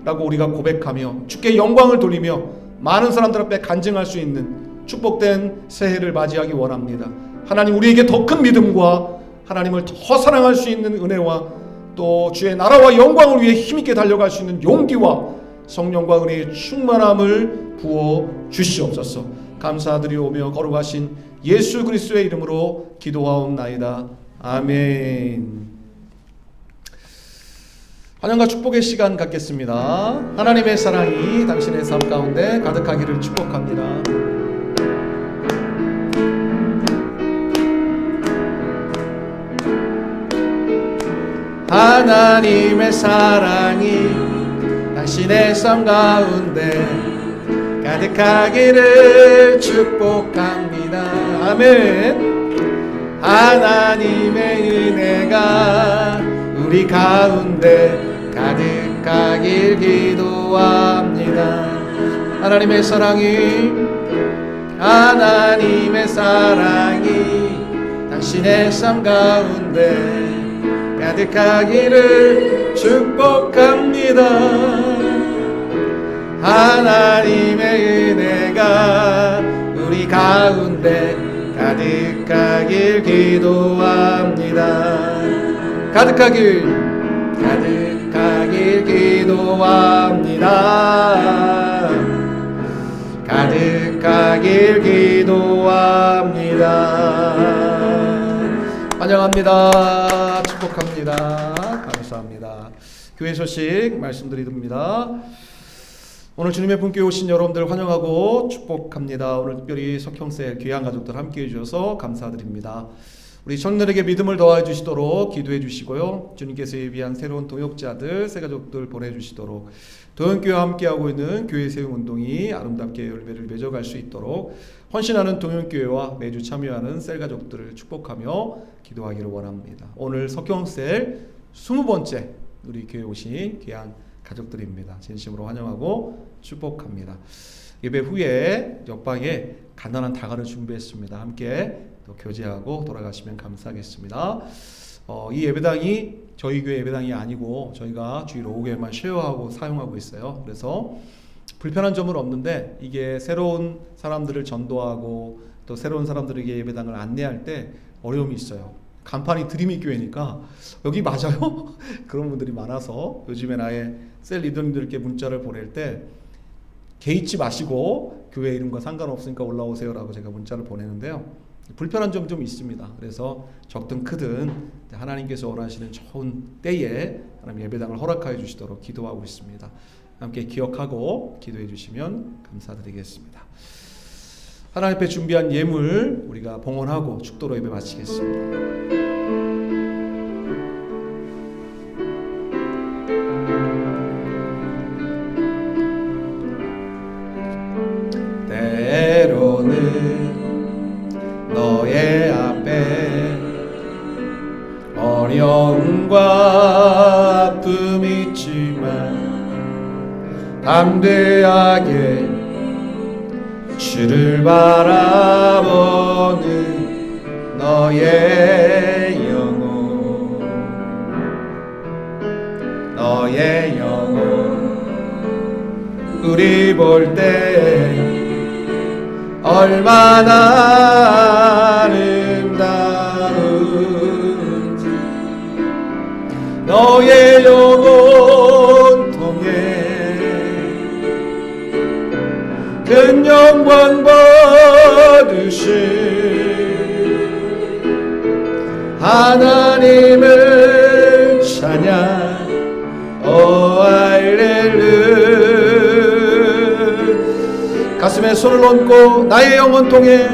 라고 우리가 고백하며 주께 영광을 돌리며 많은 사람들 앞에 간증할 수 있는 축복된 새해를 맞이하기 원합니다. 하나님 우리에게 더 큰 믿음과 하나님을 더 사랑할 수 있는 은혜와 또 주의 나라와 영광을 위해 힘있게 달려갈 수 있는 용기와 성령과 은혜의 충만함을 부어 주시옵소서. 감사드리오며 거룩하신 예수 그리스도의 이름으로 기도하옵나이다. 아멘. 환영과 축복의 시간 갖겠습니다. 하나님의 사랑이 당신의 삶 가운데 가득하기를 축복합니다. 하나님의 사랑이 당신의 삶 가운데 가득하기를 축복합니다. 아멘. 하나님의 은혜가 우리 가운데 가득하길 기도합니다. 하나님의 사랑이 당신의 삶 가운데 가득하기를 축복합니다. 하나님의 은혜가 우리 가운데 가득하길 기도합니다. 가득하길 기도합니다. 가득하길 기도합니다. 환영합니다. 축복합니다. 감사합니다. 교회 소식 말씀드립니다. 오늘 주님의 품교에 오신 여러분들 환영하고 축복합니다. 오늘 특별히 석형셀 귀한 가족들 함께해 주셔서 감사드립니다. 우리 청년에게 믿음을 더해 주시도록 기도해 주시고요. 주님께서 예비한 새로운 동역자들, 새가족들 보내주시도록 동역교회와 함께하고 있는 교회 세움운동이 아름답게 열매를 맺어갈 수 있도록 헌신하는 동역교회와 매주 참여하는 셀가족들을 축복하며 기도하기를 원합니다. 오늘 석형셀 20번째 우리 교회 오신 귀한 가족들입니다. 진심으로 환영하고 축복합니다. 예배 후에 옆방에 간단한 다가를 준비했습니다. 함께 또 교제하고 돌아가시면 감사하겠습니다. 이 예배당이 저희 교회 예배당이 아니고 저희가 주일 오후에만 쉐어하고 사용하고 있어요. 그래서 불편한 점은 없는데 이게 새로운 사람들을 전도하고 또 새로운 사람들에게 예배당을 안내할 때 어려움이 있어요. 간판이 드림이 교회니까 여기 맞아요? 그런 분들이 많아서 요즘에 나의 셀 리더님들께 문자를 보낼 때 개의치 마시고 교회 이름과 상관없으니까 올라오세요라고 제가 문자를 보내는데요. 불편한 점 좀 있습니다. 그래서 적든 크든 하나님께서 원하시는 좋은 때에 하나님 예배당을 허락하여 주시도록 기도하고 있습니다. 함께 기억하고 기도해 주시면 감사드리겠습니다. 하나님 앞에 준비한 예물 우리가 봉헌하고 축도로 예배 마치겠습니다. 너의 앞에 어려움과 아픔이 있지만 담대하게 주를 바라보는 너의 영혼 우리 볼 때 얼마나 아름다운지 너의 영혼 통해 큰 영광 받으신 하나님을 찬양 할렐루야. 가슴에 손을 얹고 나의 영혼 통해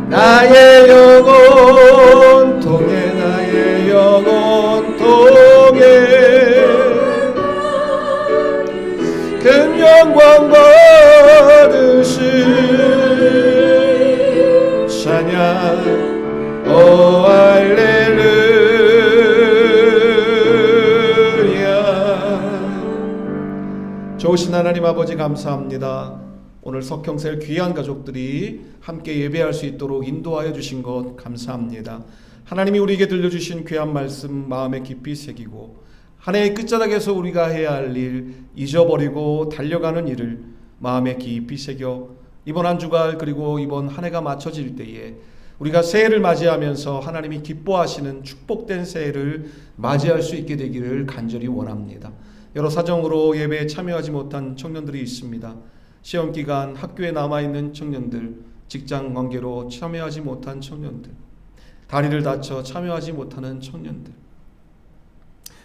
나의 영혼 통해 큰 영광 받으신 찬양 할렐루야. 좋으신 하나님 아버지 감사합니다. 오늘 석형셀 귀한 가족들이 함께 예배할 수 있도록 인도하여 주신 것 감사합니다. 하나님이 우리에게 들려주신 귀한 말씀 마음에 깊이 새기고 한 해의 끝자락에서 우리가 해야 할 일, 잊어버리고 달려가는 일을 마음에 깊이 새겨 이번 한 주간 그리고 이번 한 해가 맞춰질 때에 우리가 새해를 맞이하면서 하나님이 기뻐하시는 축복된 새해를 맞이할 수 있게 되기를 간절히 원합니다. 여러 사정으로 예배에 참여하지 못한 청년들이 있습니다. 시험기간 학교에 남아있는 청년들, 직장 관계로 참여하지 못한 청년들, 다리를 다쳐 참여하지 못하는 청년들,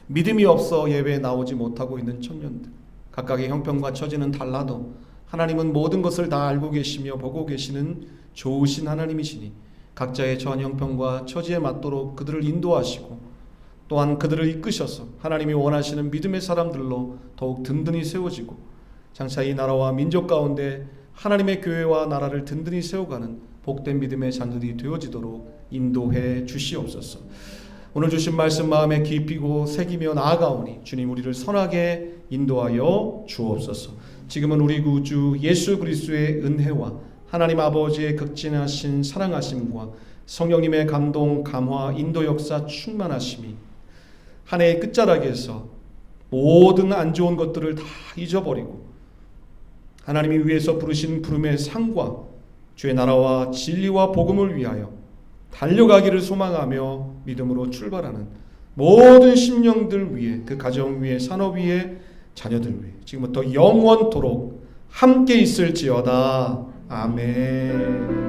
믿음이 없어 예배에 나오지 못하고 있는 청년들, 각각의 형편과 처지는 달라도 하나님은 모든 것을 다 알고 계시며 보고 계시는 좋으신 하나님이시니 각자의 전 형편과 처지에 맞도록 그들을 인도하시고 또한 그들을 이끄셔서 하나님이 원하시는 믿음의 사람들로 더욱 든든히 세워지고 장차 이 나라와 민족 가운데 하나님의 교회와 나라를 든든히 세워가는 복된 믿음의 자녀들이 되어지도록 인도해 주시옵소서. 오늘 주신 말씀 마음에 깊이고 새기며 나아가오니 주님 우리를 선하게 인도하여 주옵소서. 지금은 우리 구주 예수 그리스도의 은혜와 하나님 아버지의 극진하신 사랑하심과 성령님의 감동, 감화, 인도 역사 충만하심이 한 해의 끝자락에서 모든 안 좋은 것들을 다 잊어버리고 하나님이 위에서 부르신 부름의 상과 주의 나라와 진리와 복음을 위하여 달려가기를 소망하며 믿음으로 출발하는 모든 심령들 위해, 그 가정 위에, 산업 위에, 자녀들 위해 지금부터 영원토록 함께 있을지어다. 아멘.